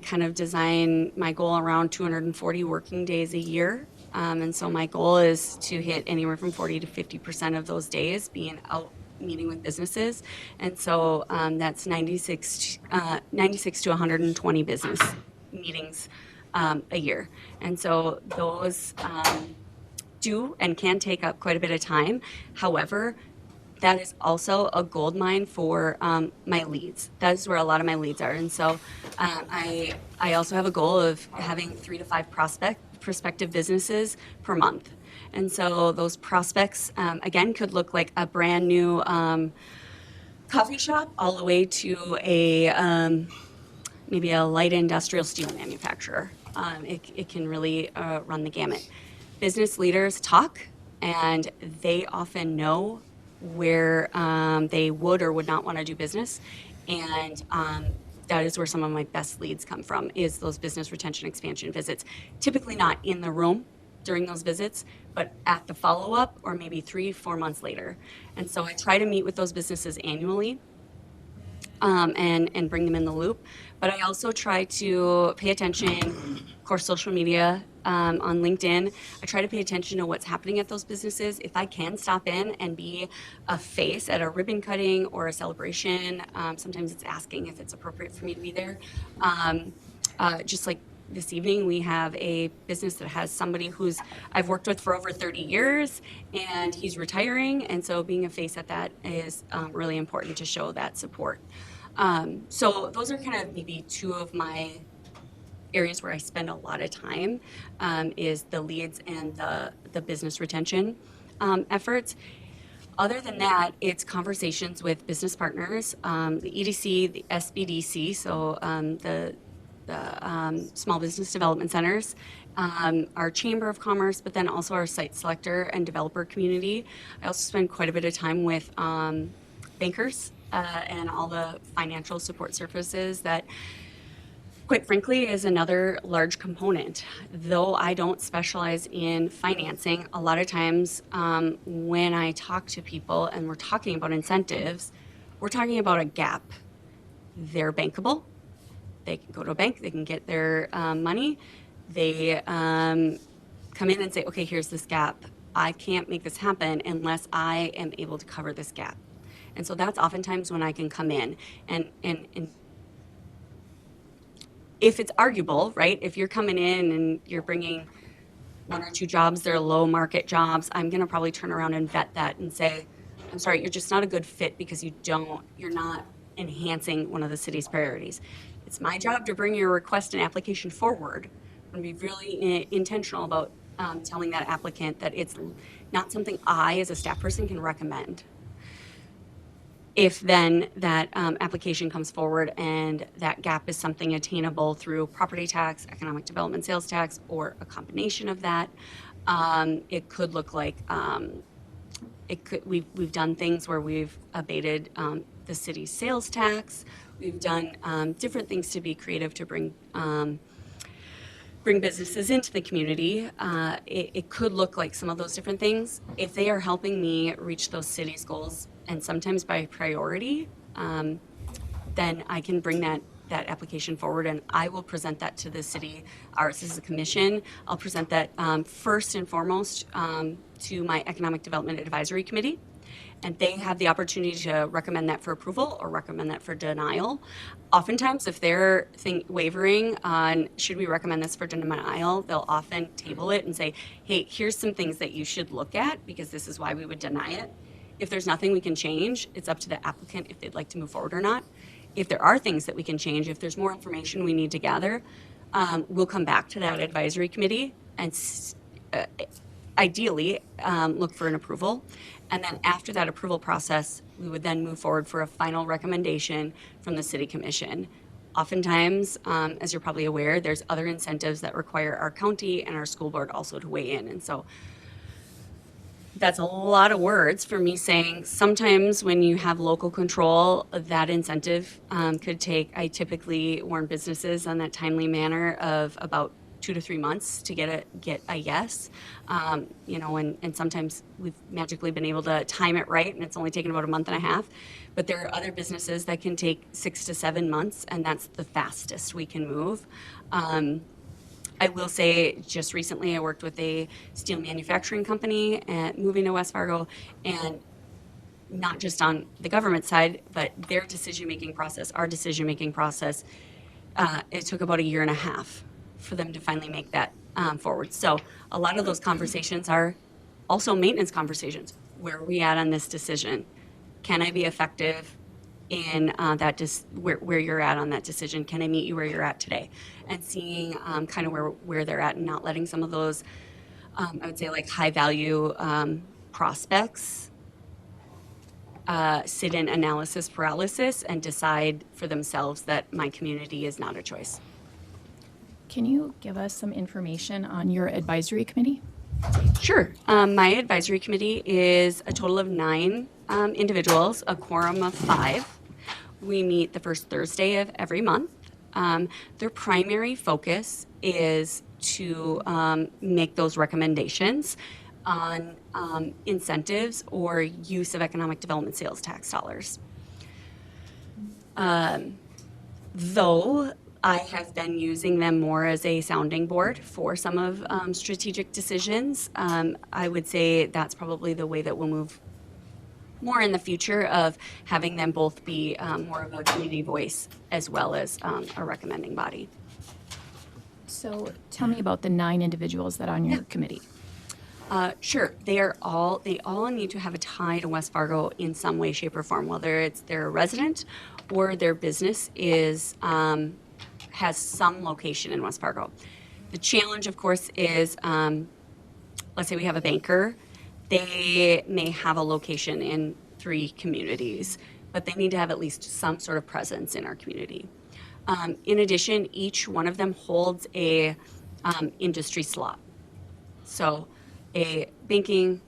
kind of design my goal around 240 working days a year. And so my goal is to hit anywhere from 40 to 50% of those days being out meeting with businesses. And so that's 96 to 120 business meetings a year. And so those do and can take up quite a bit of time. However, that is also a gold mine for my leads. That is where a lot of my leads are. And so I also have a goal of having 3 to 5 prospective businesses per month. And so those prospects, again, could look like a brand new coffee shop all the way to a maybe a light industrial steel manufacturer. It can really run the gamut. Business leaders talk, and they often know where they would or would not want to do business. And that is where some of my best leads come from, is those business retention expansion visits. Typically not in the room during those visits, but at the follow-up or maybe 3-4 months later. And so I try to meet with those businesses annually and bring them in the loop. But I also try to pay attention, of course, social media, on LinkedIn. I try to pay attention to what's happening at those businesses. If I can stop in and be a face at a ribbon cutting or a celebration, sometimes it's asking if it's appropriate for me to be there. Just like this evening we have a business that has somebody who's I've worked with for over 30 years, and he's retiring, and so being a face at that is really important to show that support. So those are kind of maybe two of my areas where I spend a lot of time, is the leads and the business retention efforts. Other than that, it's conversations with business partners, the EDC, the SBDC, so the Small Business Development Centers, our Chamber of Commerce, but then also our site selector and developer community. I also spend quite a bit of time with bankers and all the financial support services that, quite frankly, is another large component. Though I don't specialize in financing, a lot of times when I talk to people and we're talking about incentives, we're talking about a gap. They're bankable. They can go to a bank, they can get their money. They come in and say, okay, here's this gap. I can't make this happen unless I am able to cover this gap. And so that's oftentimes when I can come in and if it's arguable, right? If you're coming in and you're bringing 1 or 2 jobs, they're low market jobs, I'm going to probably turn around and vet that and say, I'm sorry, you're just not a good fit because you're not enhancing one of the city's priorities. It's my job to bring your request and application forward and be really intentional about telling that applicant that it's not something I, as a staff person, can recommend. If then that application comes forward and that gap is something attainable through property tax, economic development sales tax, or a combination of that, it could look like we've done things where we've abated the city's sales tax. We've done different things to be creative to bring businesses into the community. It could look like some of those different things. If they are helping me reach those city's goals, and sometimes by priority, then I can bring that application forward and I will present that to the city, ours as a commission. I'll present that first and foremost to my Economic Development Advisory Committee. And they have the opportunity to recommend that for approval or recommend that for denial. Oftentimes, if they're wavering on should we recommend this for denial, they'll often table it and say, hey, here's some things that you should look at because this is why we would deny it. If there's nothing we can change, it's up to the applicant if they'd like to move forward or not. If there are things that we can change, if there's more information we need to gather, we'll come back to that advisory committee and ideally look for an approval. And then after that approval process, we would then move forward for a final recommendation from the city commission. Oftentimes, as you're probably aware, there's other incentives that require our county and our school board also to weigh in. And so that's a lot of words for me saying sometimes when you have local control, that incentive could take, I typically warn businesses on that timely manner of about 2 to 3 months to get a yes. And sometimes we've magically been able to time it right and it's only taken about 1.5 months. But there are other businesses that can take 6 to 7 months, and that's the fastest we can move. I will say just recently I worked with a steel manufacturing company moving to West Fargo, and not just on the government side, but their decision-making process, our decision-making process, it took about 1.5 years for them to finally make that forward. So a lot of those conversations are also maintenance conversations. Where are we at on this decision? Can I be effective in where you're at on that decision? Can I meet you where you're at today? And seeing kind of where they're at and not letting some of those, I would say like high value prospects sit in analysis paralysis and decide for themselves that my community is not a choice. Can you give us some information on your advisory committee? Sure. My advisory committee is a total of 9 individuals, a quorum of 5. We meet the first Thursday of every month. Their primary focus is to make those recommendations on incentives or use of economic development sales tax dollars. Though I have been using them more as a sounding board for some of strategic decisions, I would say that's probably the way that we'll move more in the future, of having them both be more of a community voice as well as a recommending body. So tell me about the 9 individuals that are on your committee. Sure. They all need to have a tie to West Fargo in some way, shape, or form, whether it's they're a resident or their business is has some location in West Fargo. The challenge, of course, is let's say we have a banker. They may have a location in 3 communities, but they need to have at least some sort of presence in our community. In addition, each one of them holds a industry slot. So a banking,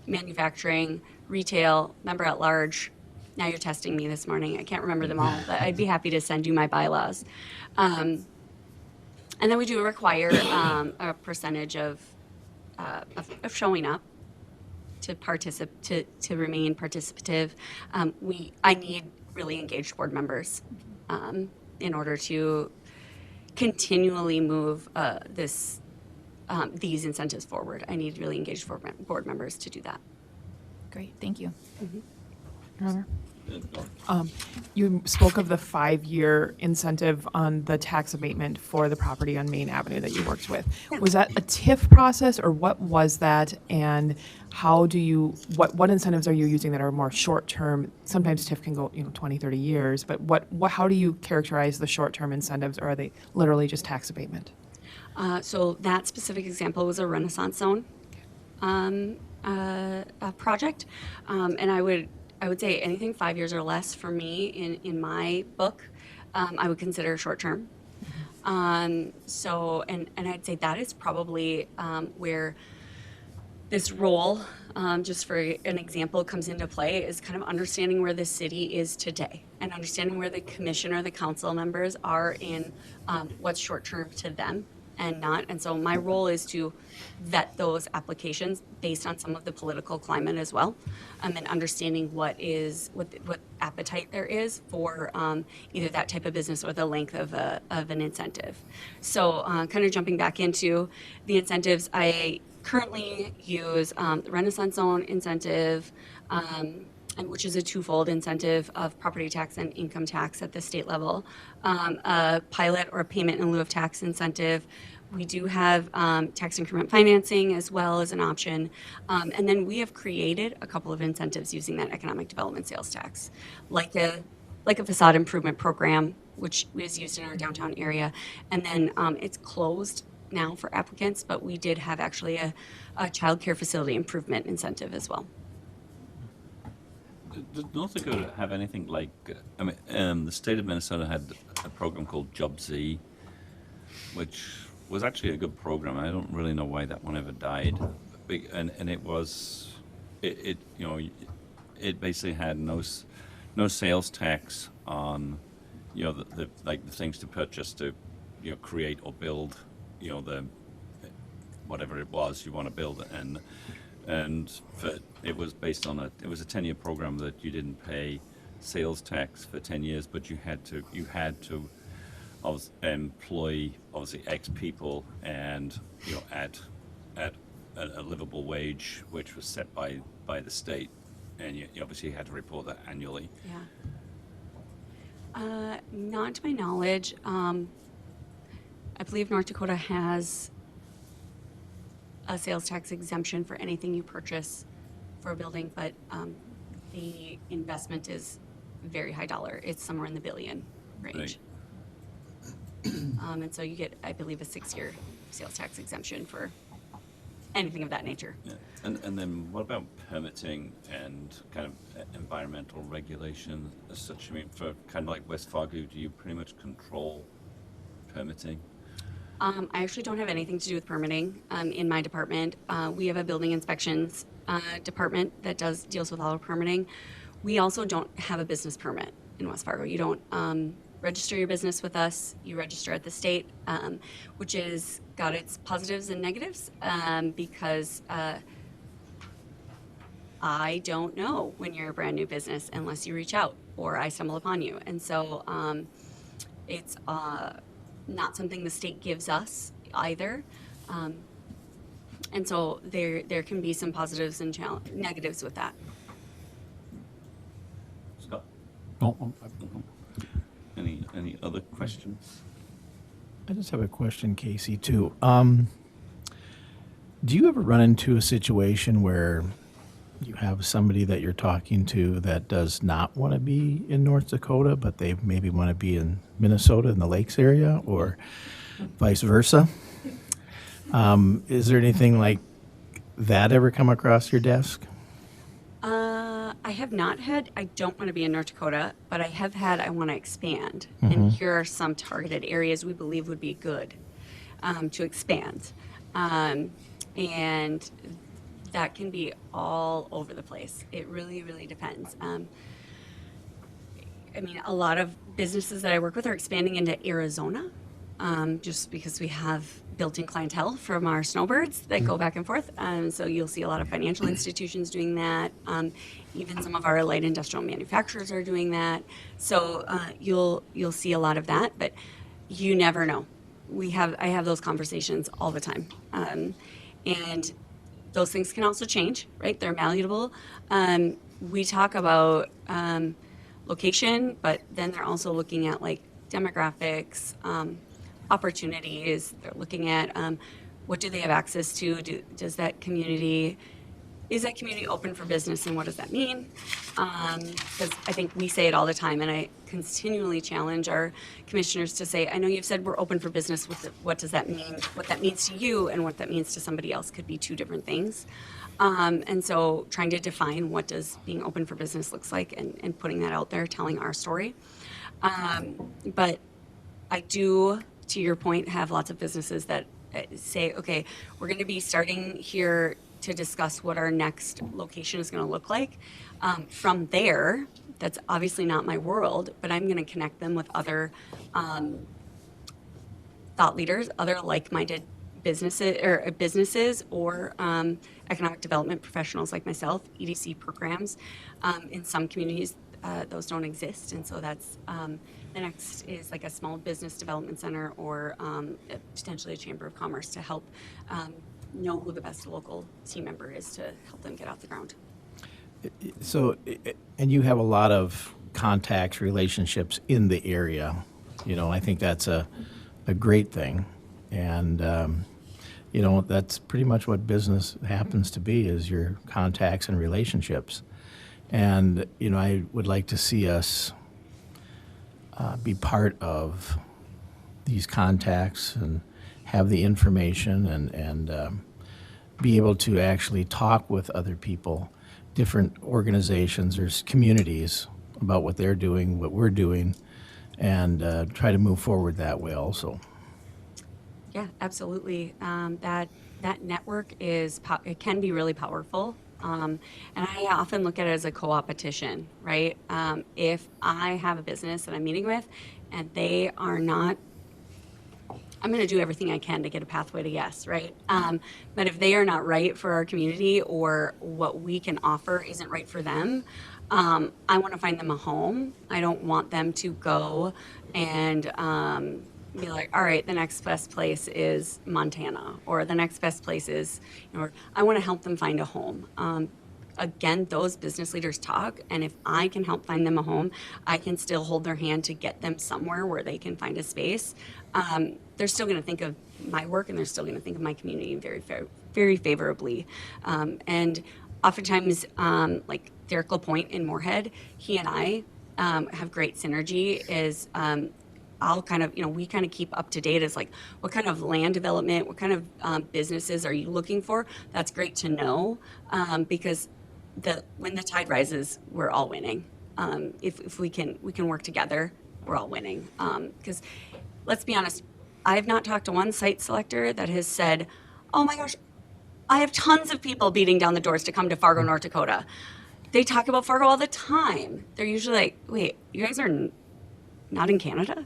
manufacturing, retail, member at large. Now you're testing me this morning. I can't remember them all, but I'd be happy to send you my bylaws. And then we do require a percentage of showing up to remain participative. I need really engaged board members in order to continually move these incentives forward. I need really engaged board members to do that. Great, thank you. Your Honor. You spoke of the 5-year incentive on the tax abatement for the property on Main Avenue that you worked with. Was that a TIF process, or what was that? And how do you, what incentives are you using that are more short-term? Sometimes TIF can go, 20, 30 years, but how do you characterize the short-term incentives, or are they literally just tax abatement? So that specific example was a Renaissance Zone project, and I would say anything 5 years or less for me in my book, I would consider short term. So I'd say that is probably where this role, just for an example, comes into play, is kind of understanding where the city is today and understanding where the commission or the council members are in what's short term to them and not. And so my role is to vet those applications based on some of the political climate as well, and understanding what appetite there is for either that type of business or the length of an incentive. So kind of jumping back into the incentives, I currently use the Renaissance Zone incentive, which is a twofold incentive of property tax and income tax at the state level, a pilot or a payment in lieu of tax incentive. We do have tax increment financing as well as an option. And then we have created a couple of incentives using that economic development sales tax, like a facade improvement program, which is used in our downtown area. And then it's closed now for applicants, but we did have actually a child care facility improvement incentive as well. Does North Dakota have anything like, the state of Minnesota had a program called Job Z, which was actually a good program. I don't really know why that one ever died. And it basically had no sales tax on, the things to purchase to, create or build, the whatever it was you want to build. And it was based on it was a 10-year program that you didn't pay sales tax for 10 years, but you had to employ obviously X people and at a livable wage, which was set by the state, and you obviously had to report that annually. Yeah. Not to my knowledge. I believe North Dakota has a sales tax exemption for anything you purchase for a building, but the investment is very high dollar. It's somewhere in the billion range. Right. And so you get, I believe, a 6-year sales tax exemption for anything of that nature. Yeah. And then what about permitting and kind of environmental regulation as such? I mean, for kind of like West Fargo, do you pretty much control permitting? I actually don't have anything to do with permitting in my department. We have a building inspections department that deals with all of permitting. We also don't have a business permit in West Fargo. You don't register your business with us. You register at the state, which has got its positives and negatives because I don't know when you're a brand new business unless you reach out or I stumble upon you. And so it's not something the state gives us either. And so there can be some positives and negatives with that. Scott? Oh, Any other questions? I just have a question, Casey, too. Do you ever run into a situation where you have somebody that you're talking to that does not want to be in North Dakota, but they maybe want to be in Minnesota in the Lakes area, or vice versa? Is there anything like that ever come across your desk? I have not had, I don't want to be in North Dakota, but I have had, I want to expand. And here are some targeted areas we believe would be good to expand. And that can be all over the place. It really, really depends. I mean, a lot of businesses that I work with are expanding into Arizona, just because we have built-in clientele from our snowbirds that go back and forth. So you'll see a lot of financial institutions doing that. Even some of our light industrial manufacturers are doing that. So you'll see a lot of that, but you never know. I have those conversations all the time. And those things can also change, right? They're malleable. We talk about location, but then they're also looking at like demographics, opportunities. They're looking at what do they have access to? Is that community open for business, and what does that mean? Because I think we say it all the time, and I continually challenge our commissioners to say, I know you've said we're open for business, what does that mean? What that means to you and what that means to somebody else could be two different things. And so trying to define what does being open for business looks like, and putting that out there, telling our story. But I do, to your point, have lots of businesses that say, okay, we're going to be starting here to discuss what our next location is going to look like. From there, that's obviously not my world, but I'm going to connect them with other thought leaders, other like-minded businesses or economic development professionals like myself, EDC programs. In some communities, those don't exist, and so that's the next is like a small business development center or potentially a chamber of commerce to help know who the best local team member is to help them get off the ground. So, and you have a lot of contacts, relationships in the area. You know, I think that's a great thing. And, you know, that's pretty much what business happens to be, is your contacts and relationships. And, you know, I would like to see us be part of these contacts and have the information and be able to actually talk with other people, different organizations or communities about what they're doing, what we're doing, and try to move forward that way also. Yeah, absolutely. That network it can be really powerful. And I often look at it as a co-opetition, right? If I have a business that I'm meeting with and they are not, I'm going to do everything I can to get a pathway to yes, right? But if they are not right for our community, or what we can offer isn't right for them, I want to find them a home. I don't want them to go and be like, all right, the next best place is Montana, or the next best place is, you know, I want to help them find a home. Again, those business leaders talk, and if I can help find them a home, I can still hold their hand to get them somewhere where they can find a space. They're still going to think of my work, and they're still going to think of my community very favorably. And oftentimes, like Derek LaPointe in Moorhead, he and I have great synergy. I'll kind of, we kind of keep up to date as like, what kind of land development, what kind of businesses are you looking for? That's great to know, because when the tide rises, we're all winning. If we can work together, we're all winning. Because let's be honest, I have not talked to one site selector that has said, oh my gosh, I have tons of people beating down the doors to come to Fargo, North Dakota. They talk about Fargo all the time. They're usually like, wait, you guys are not in Canada?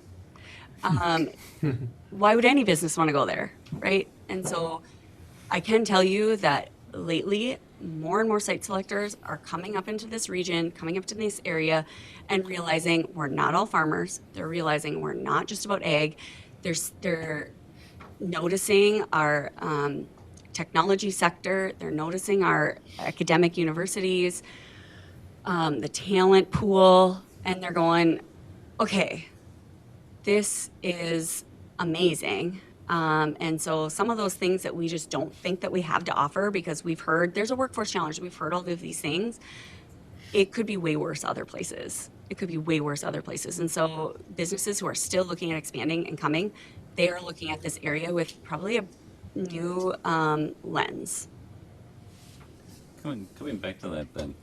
Why would any business want to go there, right? And so I can tell you that lately, more and more site selectors are coming up into this region, coming up to this area, and realizing we're not all farmers. They're realizing we're not just about ag. They're noticing our technology sector. They're noticing our academic universities, the talent pool, and they're going, okay, this is amazing. And so some of those things that we just don't think that we have to offer because we've heard there's a workforce challenge, we've heard all of these things, it could be way worse other places. It could be way worse other places. And so businesses who are still looking at expanding and coming, they are looking at this area with probably a new lens. Coming back to that then,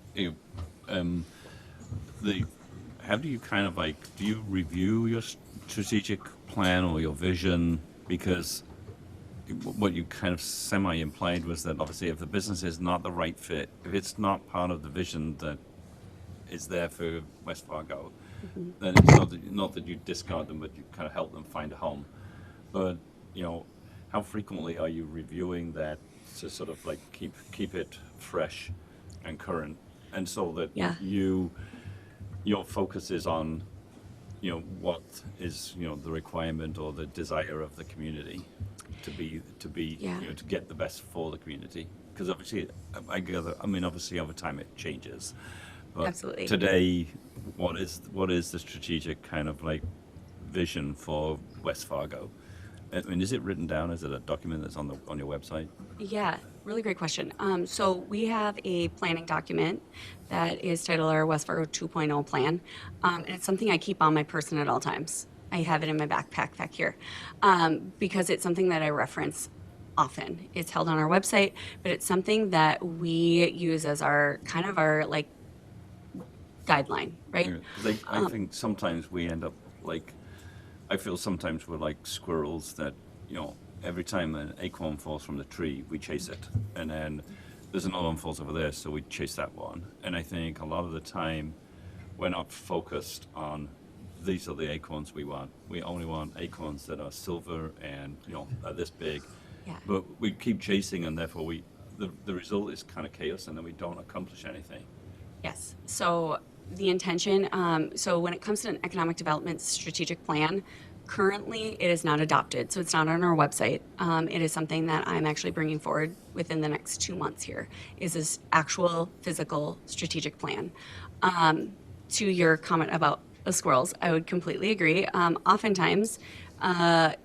how do you kind of like, do you review your strategic plan or your vision? Because what you kind of semi-implied was that obviously if the business is not the right fit, if it's not part of the vision that is there for West Fargo, then it's not that you discard them, but you kind of help them find a home. But, how frequently are you reviewing that to sort of like keep it fresh and current, and so that your focus is on what is the requirement or the desire of the community to be to get the best for the community? Because obviously obviously over time it changes, but Absolutely. Today what is the strategic kind of like vision for West Fargo? I mean, is it written down? Is it a document that's on your website? Yeah, really great question. So we have a planning document that is titled our West Fargo 2.0 plan, and it's something I keep on my person at all times. I have it in my backpack back here because it's something that I reference often. It's held on our website, but it's something that we use as our like guideline, right? I think sometimes we end up like, I feel sometimes we're like squirrels that, every time an acorn falls from the tree, we chase it. And then there's another one falls over there, so we chase that one. And I think a lot of the time we're not focused on these are the acorns we want. We only want acorns that are silver and, are this big. Yeah. But we keep chasing, and therefore the result is kind of chaos, and then we don't accomplish anything. Yes. So the intention, so when it comes to an economic development strategic plan, currently it is not adopted. So it's not on our website. It is something that I'm actually bringing forward within the next 2 months here, is this actual physical strategic plan. To your comment about the squirrels, I would completely agree. Oftentimes,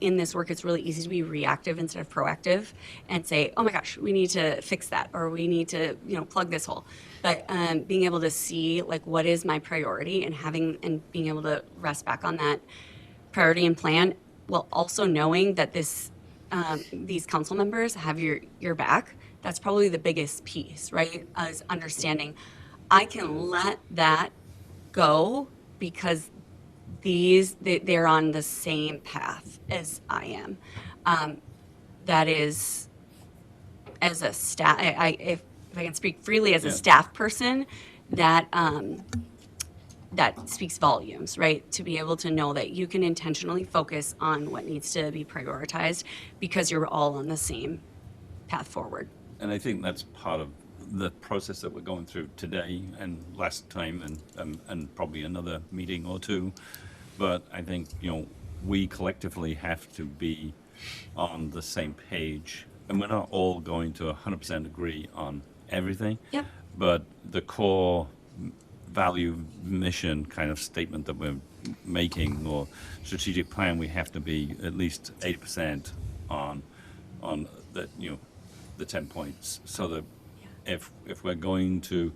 in this work, it's really easy to be reactive instead of proactive and say, oh my gosh, we need to fix that, or we need to, plug this hole. But being able to see like what is my priority and being able to rest back on that priority and plan, while also knowing that these council members have your back. That's probably the biggest piece, right? Is understanding I can let that go because they're on the same path as I am. That is, as a staff, if I can speak freely as a staff person, that speaks volumes, right? To be able to know that you can intentionally focus on what needs to be prioritized because you're all on the same path forward. And I think that's part of the process that we're going through today and last time and probably another meeting or two. But I think, we collectively have to be on the same page, and we're not all going to 100% agree on everything. Yep. But the core value mission kind of statement that we're making or strategic plan, we have to be at least 80% on the, the 10 points, so that if we're going to,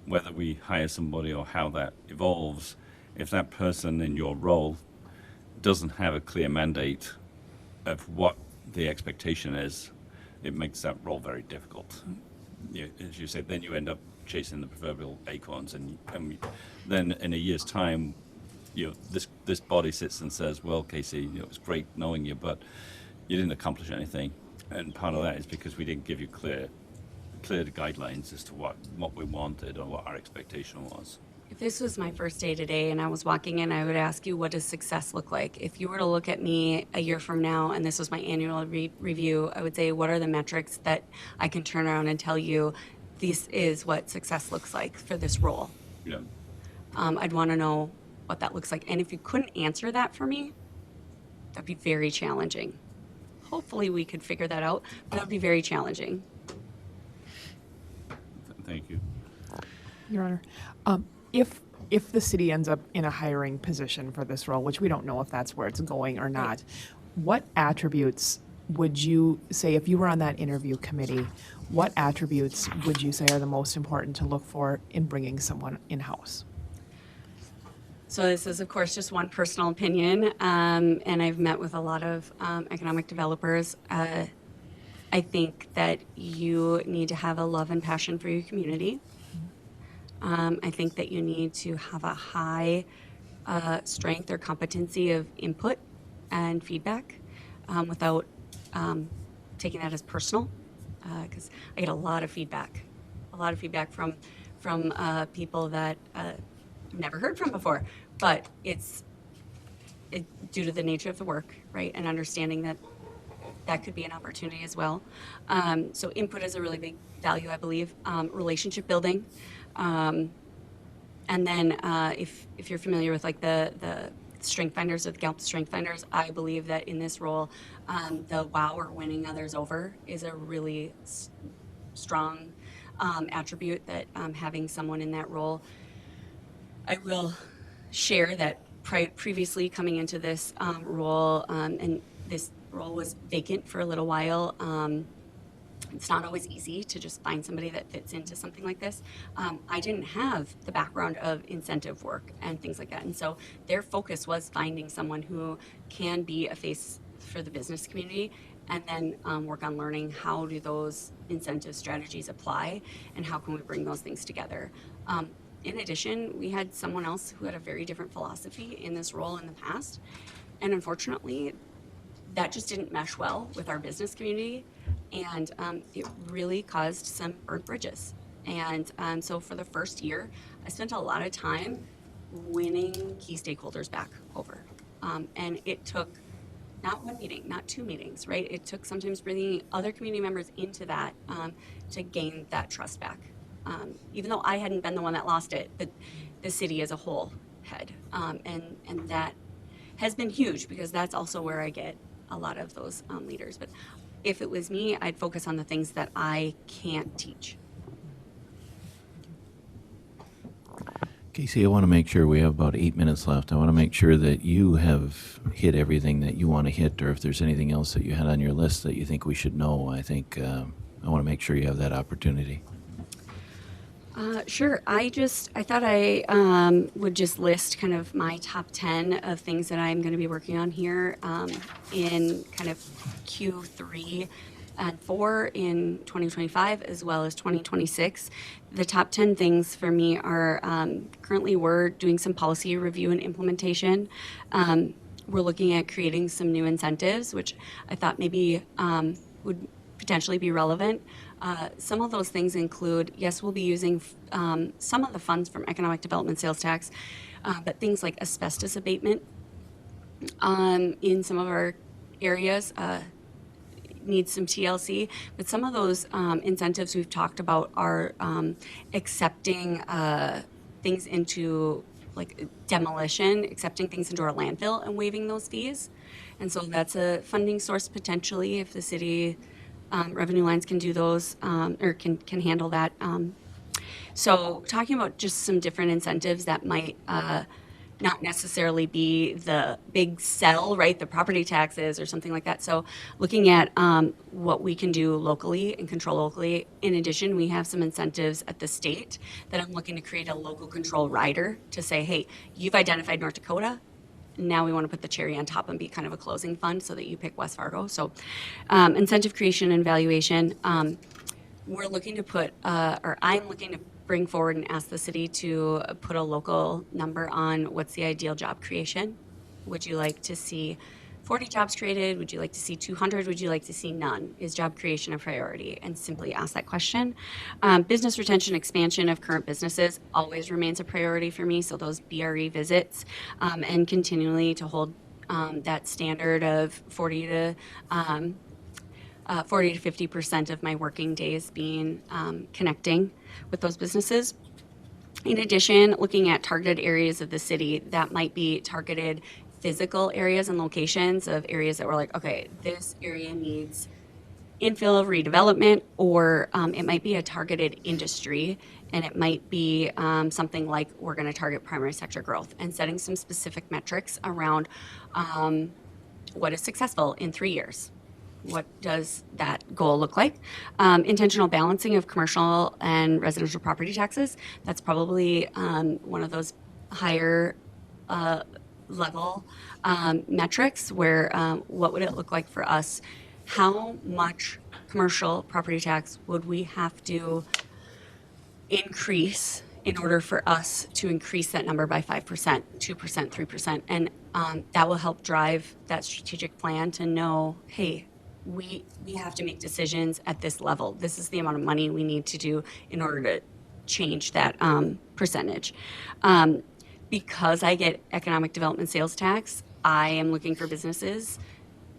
whether we hire somebody or how that evolves, if that person in your role doesn't have a clear mandate of what the expectation is, it makes that role very difficult. As you said, then you end up chasing the proverbial acorns, and then in a year's time, this body sits and says, well, Casey, it was great knowing you, but you didn't accomplish anything. And part of that is because we didn't give you clear guidelines as to what we wanted or what our expectation was. If this was my first day today and I was walking in, I would ask you, what does success look like? If you were to look at me a year from now and this was my annual review, I would say, what are the metrics that I can turn around and tell you this is what success looks like for this role? Yeah. I'd want to know what that looks like. And if you couldn't answer that for me, that'd be very challenging. Hopefully we could figure that out, but that would be very challenging. Thank you. Your Honor, if the city ends up in a hiring position for this role, which we don't know if that's where it's going or not, what attributes would you say, if you were on that interview committee, what attributes would you say are the most important to look for in bringing someone in-house? So this is, of course, just one personal opinion, and I've met with a lot of economic developers. I think that you need to have a love and passion for your community. I think that you need to have a high strength or competency of input and feedback without taking that as personal, because I get a lot of feedback from people that I've never heard from before, but it's due to the nature of the work, right, and understanding that that could be an opportunity as well. So input is a really big value, I believe. Relationship building. And then if you're familiar with like the strength finders or the Gallup strength finders, I believe that in this role, the wow or winning others over is a really strong attribute that having someone in that role. I will share that previously coming into this role, and this role was vacant for a little while. It's not always easy to just find somebody that fits into something like this. I didn't have the background of incentive work and things like that. And so their focus was finding someone who can be a face for the business community, and then work on learning how do those incentive strategies apply and how can we bring those things together. In addition, we had someone else who had a very different philosophy in this role in the past. And unfortunately, that just didn't mesh well with our business community. And it really caused some burnt bridges. And so for the first year, I spent a lot of time winning key stakeholders back over. And it took not one meeting, not two meetings, right? It took sometimes bringing other community members into that to gain that trust back. Even though I hadn't been the one that lost it, but the city as a whole had. And that has been huge because that's also where I get a lot of those leaders. But if it was me, I'd focus on the things that I can't teach. Casey, I want to make sure we have about 8 minutes left. I want to make sure that you have hit everything that you want to hit, or if there's anything else that you had on your list that you think we should know. I think I want to make sure you have that opportunity. Sure. I thought I would just list kind of my top 10 of things that I'm going to be working on here in kind of Q3 and 4 in 2025 as well as 2026. The top 10 things for me are currently we're doing some policy review and implementation. We're looking at creating some new incentives, which I thought maybe would potentially be relevant. Some of those things include, yes, we'll be using some of the funds from economic development sales tax, but things like asbestos abatement in some of our areas need some TLC. But some of those incentives we've talked about are accepting things into like demolition, accepting things into our landfill and waiving those fees. And so that's a funding source potentially if the city revenue lines can do those or can handle that. So talking about just some different incentives that might not necessarily be the big sell, right? The property taxes or something like that. So looking at what we can do locally and control locally. In addition, we have some incentives at the state that I'm looking to create a local control rider to say, hey, you've identified North Dakota. Now we want to put the cherry on top and be kind of a closing fund so that you pick West Fargo. So incentive creation and valuation. We're looking to put, or I'm looking to bring forward and ask the city to put a local number on what's the ideal job creation. Would you like to see 40 jobs created? Would you like to see 200? Would you like to see none? Is job creation a priority? And simply ask that question. Business retention, expansion of current businesses always remains a priority for me. So those BRE visits and continually to hold that standard of 40 to 50% of my working days being connecting with those businesses. In addition, looking at targeted areas of the city that might be targeted physical areas and locations of areas that we're like, okay, this area needs infill redevelopment, or it might be a targeted industry, and it might be something like we're going to target primary sector growth and setting some specific metrics around what is successful in 3 years? What does that goal look like? Intentional balancing of commercial and residential property taxes. That's probably one of those higher level metrics where what would it look like for us? How much commercial property tax would we have to increase in order for us to increase that number by 5%, 2%, 3%? And that will help drive that strategic plan to know, hey, we have to make decisions at this level. This is the amount of money we need to do in order to change that percentage. Because I get economic development sales tax, I am looking for businesses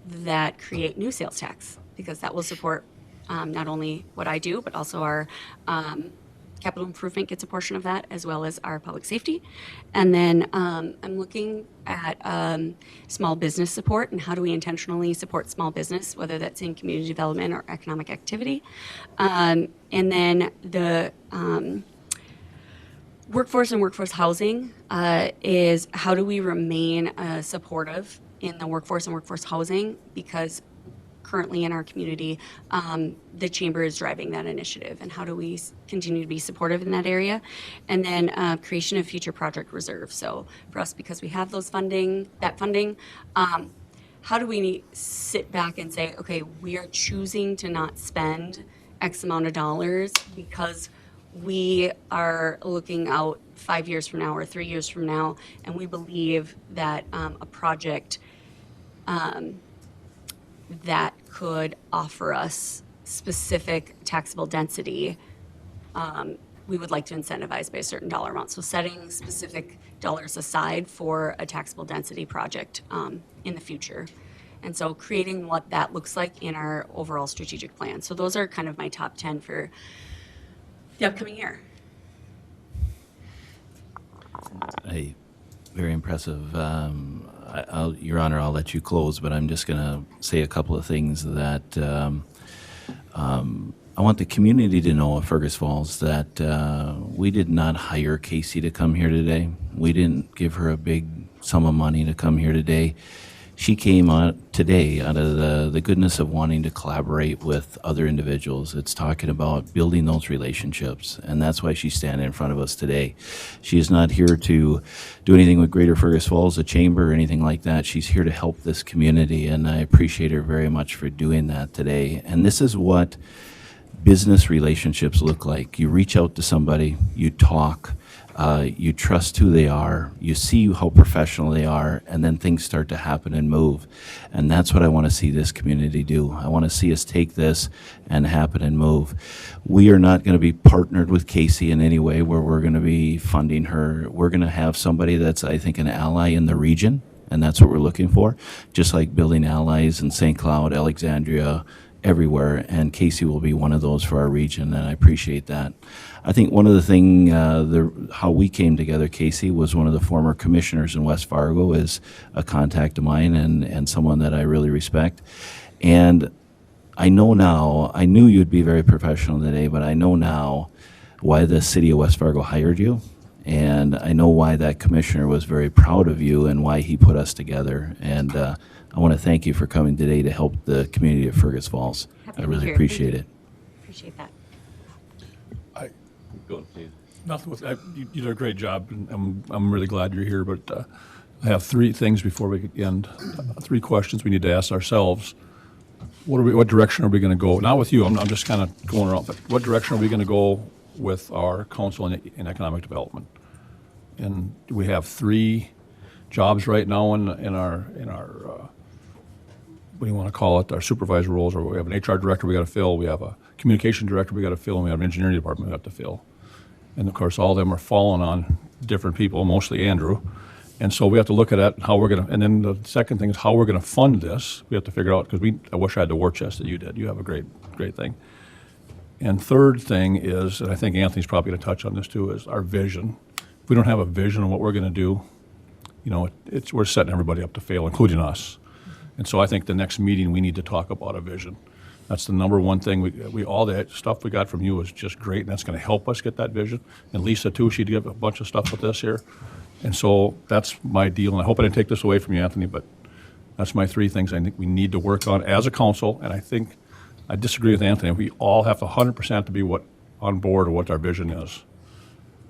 that create new sales tax, because that will support not only what I do, but also our capital improvement gets a portion of that, as well as our public safety. And then I'm looking at small business support and how do we intentionally support small business, whether that's in community development or economic activity. And then the workforce and workforce housing is how do we remain supportive in the workforce and workforce housing, because currently in our community, the chamber is driving that initiative, and how do we continue to be supportive in that area? And then creation of future project reserve. So for us, because we have those funding, how do we sit back and say, okay, we are choosing to not spend X amount of dollars because we are looking out 5 years from now or 3 years from now, and we believe that a project that could offer us specific taxable density, we would like to incentivize by a certain dollar amount. So setting specific dollars aside for a taxable density project in the future. And so creating what that looks like in our overall strategic plan. So those are kind of my top 10 for the upcoming year. Very impressive. Your Honor, I'll let you close, but I'm just going to say a couple of things that I want the community to know of Fergus Falls that we did not hire Casey to come here today. We didn't give her a big sum of money to come here today. She came out today out of the goodness of wanting to collaborate with other individuals. It's talking about building those relationships, and that's why she's standing in front of us today. She is not here to do anything with Greater Fergus Falls, the chamber, or anything like that. She's here to help this community, and I appreciate her very much for doing that today. And this is what business relationships look like. You reach out to somebody, you talk, you trust who they are, you see how professional they are, and then things start to happen and move. And that's what I want to see this community do. I want to see us take this and happen and move. We are not going to be partnered with Casey in any way where we're going to be funding her. We're going to have somebody that's, I think, an ally in the region, and that's what we're looking for, just like building allies in St. Cloud, Alexandria, everywhere, and Casey will be one of those for our region, and I appreciate that. I think one of the thing, how we came together, Casey, was one of the former commissioners in West Fargo is a contact of mine and someone that I really respect. And I know now, I knew you'd be very professional today, but I know now why the city of West Fargo hired you. And I know why that commissioner was very proud of you and why he put us together. And I want to thank you for coming today to help the community of Fergus Falls. Happy I to be really here. appreciate it. Appreciate that. Go on, please. Nothing with, you did a great job, and I'm really glad you're here, but I have three things before we end. Three questions we need to ask ourselves. What direction are we going to go? Not with you, I'm just kind of going around, but what direction are we going to go with our council in economic development? And we have three jobs right now in our what do you want to call it, our supervisor roles, or we have an HR director we got to fill, we have a communication director we got to fill, and we have an engineering department we have to fill. And of course, all of them are falling on different people, mostly Andrew. And so we have to look at that, how we're going to, and then the second thing is how we're going to fund this. We have to figure out, because I wish I had the war chest that you did. You have a great thing. And third thing is, and I think Anthony's probably going to touch on this too, is our vision. If we don't have a vision on what we're going to do, we're setting everybody up to fail, including us. And so I think the next meeting, we need to talk about a vision. That's the number one thing. We all that stuff we got from you was just great, and that's going to help us get that vision. And Lisa too, she did a bunch of stuff with this here. And so that's my deal. And I hope I didn't take this away from you, Anthony, but That's my three things I think we need to work on as a council, and I think I disagree with Anthony. We all have 100% to be on board of what our vision is,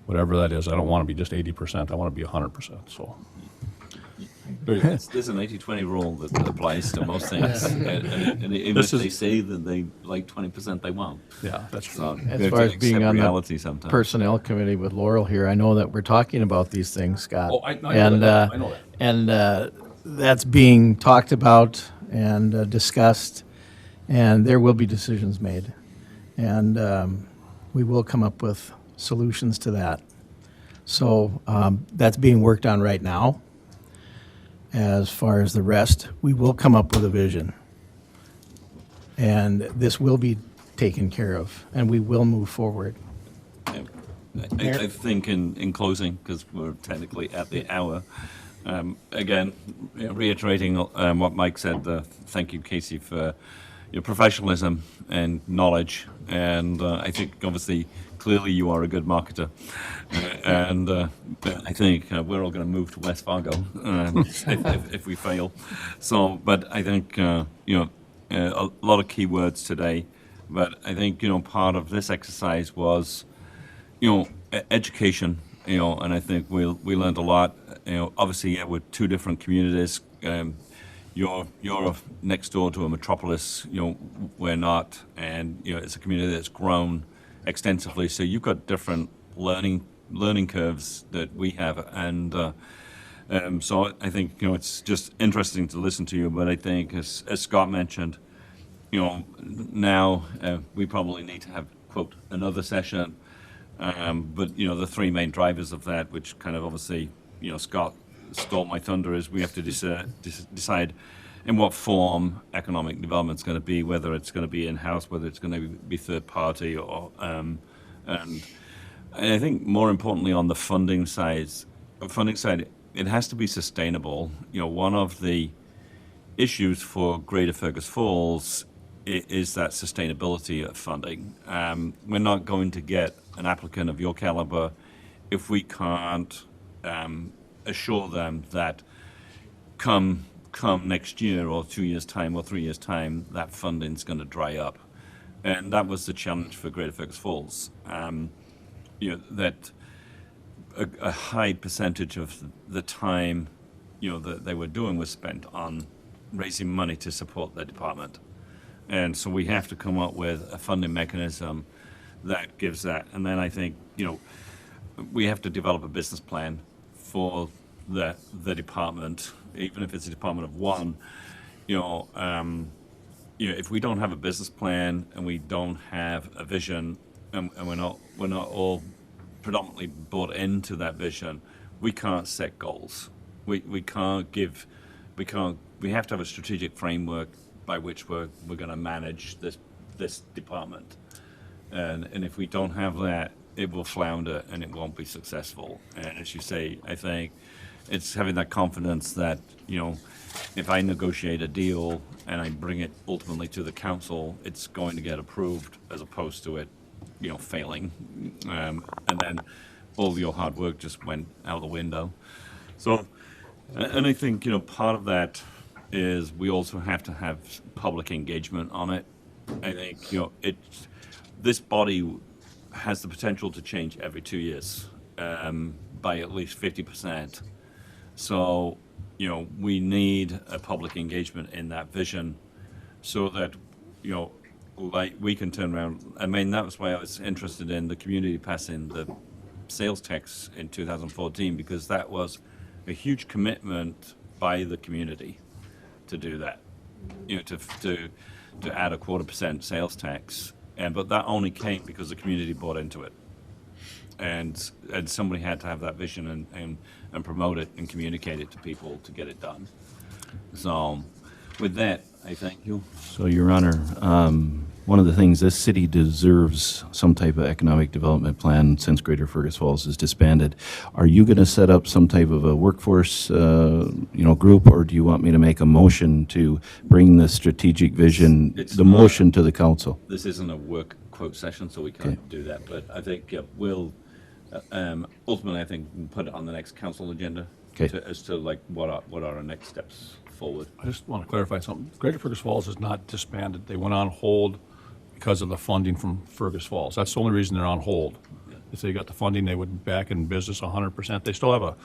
whatever that is. I don't want to be just 80%. I want to be 100%. So. There's an 80-20 rule that applies to most things, and even if they say that they like 20%, they won't. Yeah, that's true. So As we have far to as being accept on reality the sometimes. Personnel Committee with Laurel here, I know that we're talking about these things, Scott. Oh, I know And, that. I know that. And that's being talked about and discussed, and there will be decisions made. And we will come up with solutions to that. So that's being worked on right now. As far as the rest, we will come up with a vision. And this will be taken care of, and we will move forward. Yeah. I think in closing, because we're technically at the hour, again, reiterating what Mike said, thank you, Casey, for your professionalism and knowledge. And I think, obviously, clearly you are a good marketer. And I think we're all going to move to West Fargo if we fail. So, but I think, a lot of key words today. But I think, part of this exercise was, education, and I think we learned a lot. Obviously, yeah, we're two different communities. You're next door to a metropolis. We're not, and it's a community that's grown extensively. So you've got different learning curves that we have, and so I think it's just interesting to listen to you. But I think, as Scott mentioned, now we probably need to have quote another session. But the three main drivers of that, which kind of obviously Scott stole my thunder, is we have to decide in what form economic development is going to be, whether it's going to be in-house, whether it's going to be third party, or and I think more importantly on the funding side, it has to be sustainable. One of the issues for Greater Fergus Falls is that sustainability of funding. We're not going to get an applicant of your caliber if we can't assure them that come next year or 2 years' time or 3 years' time, that funding's going to dry up. And that was the challenge for Greater Fergus Falls. That a high percentage of the time that they were doing was spent on raising money to support their department. And so we have to come up with a funding mechanism that gives that. And then I think, we have to develop a business plan for the department, even if it's a department of one. If we don't have a business plan and we don't have a vision, and we're not all predominantly bought into that vision, we can't set goals. We have to have a strategic framework by which we're going to manage this department. And if we don't have that, it will flounder and it won't be successful. And as you say, I think it's having that confidence that, if I negotiate a deal and I bring it ultimately to the council, it's going to get approved, as opposed to it, failing. And then all your hard work just went out the window. So, and I think, part of that is we also have to have public engagement on it. I think, this body has the potential to change every 2 years by at least 50%. So, we need a public engagement in that vision so that, like we can turn around. I mean, that was why I was interested in the community passing the sales tax in 2014, because that was a huge commitment by the community to do that, to add a 0.25% sales tax. But that only came because the community bought into it. And somebody had to have that vision and promote it and communicate it to people to get it done. So with that, I thank you. So, Your Honor, one of the things, this city deserves some type of economic development plan since Greater Fergus Falls is disbanded. Are you going to set up some type of a workforce, group, or do you want me to make a motion to bring the strategic vision, motion to the council? This isn't a work quote session, so we can't do that. But I think we'll ultimately, I think we'll put it on the next council agenda as to like what are our next steps forward. I just want to clarify something. Greater Fergus Falls is not disbanded. They went on hold because of the funding from Fergus Falls. That's the only reason they're on hold. If they got the funding, they would be back in business 100%. They still have a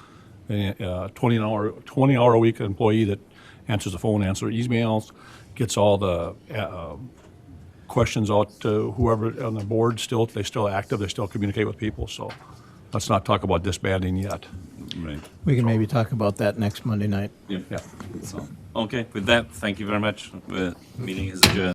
20-hour a week employee that answers the phone, answers emails, gets all the questions out to whoever on the board. Still, they're still active. They still communicate with people. So let's not talk about disbanding yet. Right. We can maybe talk about that next Monday night. Yeah. Yeah. So, okay, with that, thank you very much. The meeting is adjourned.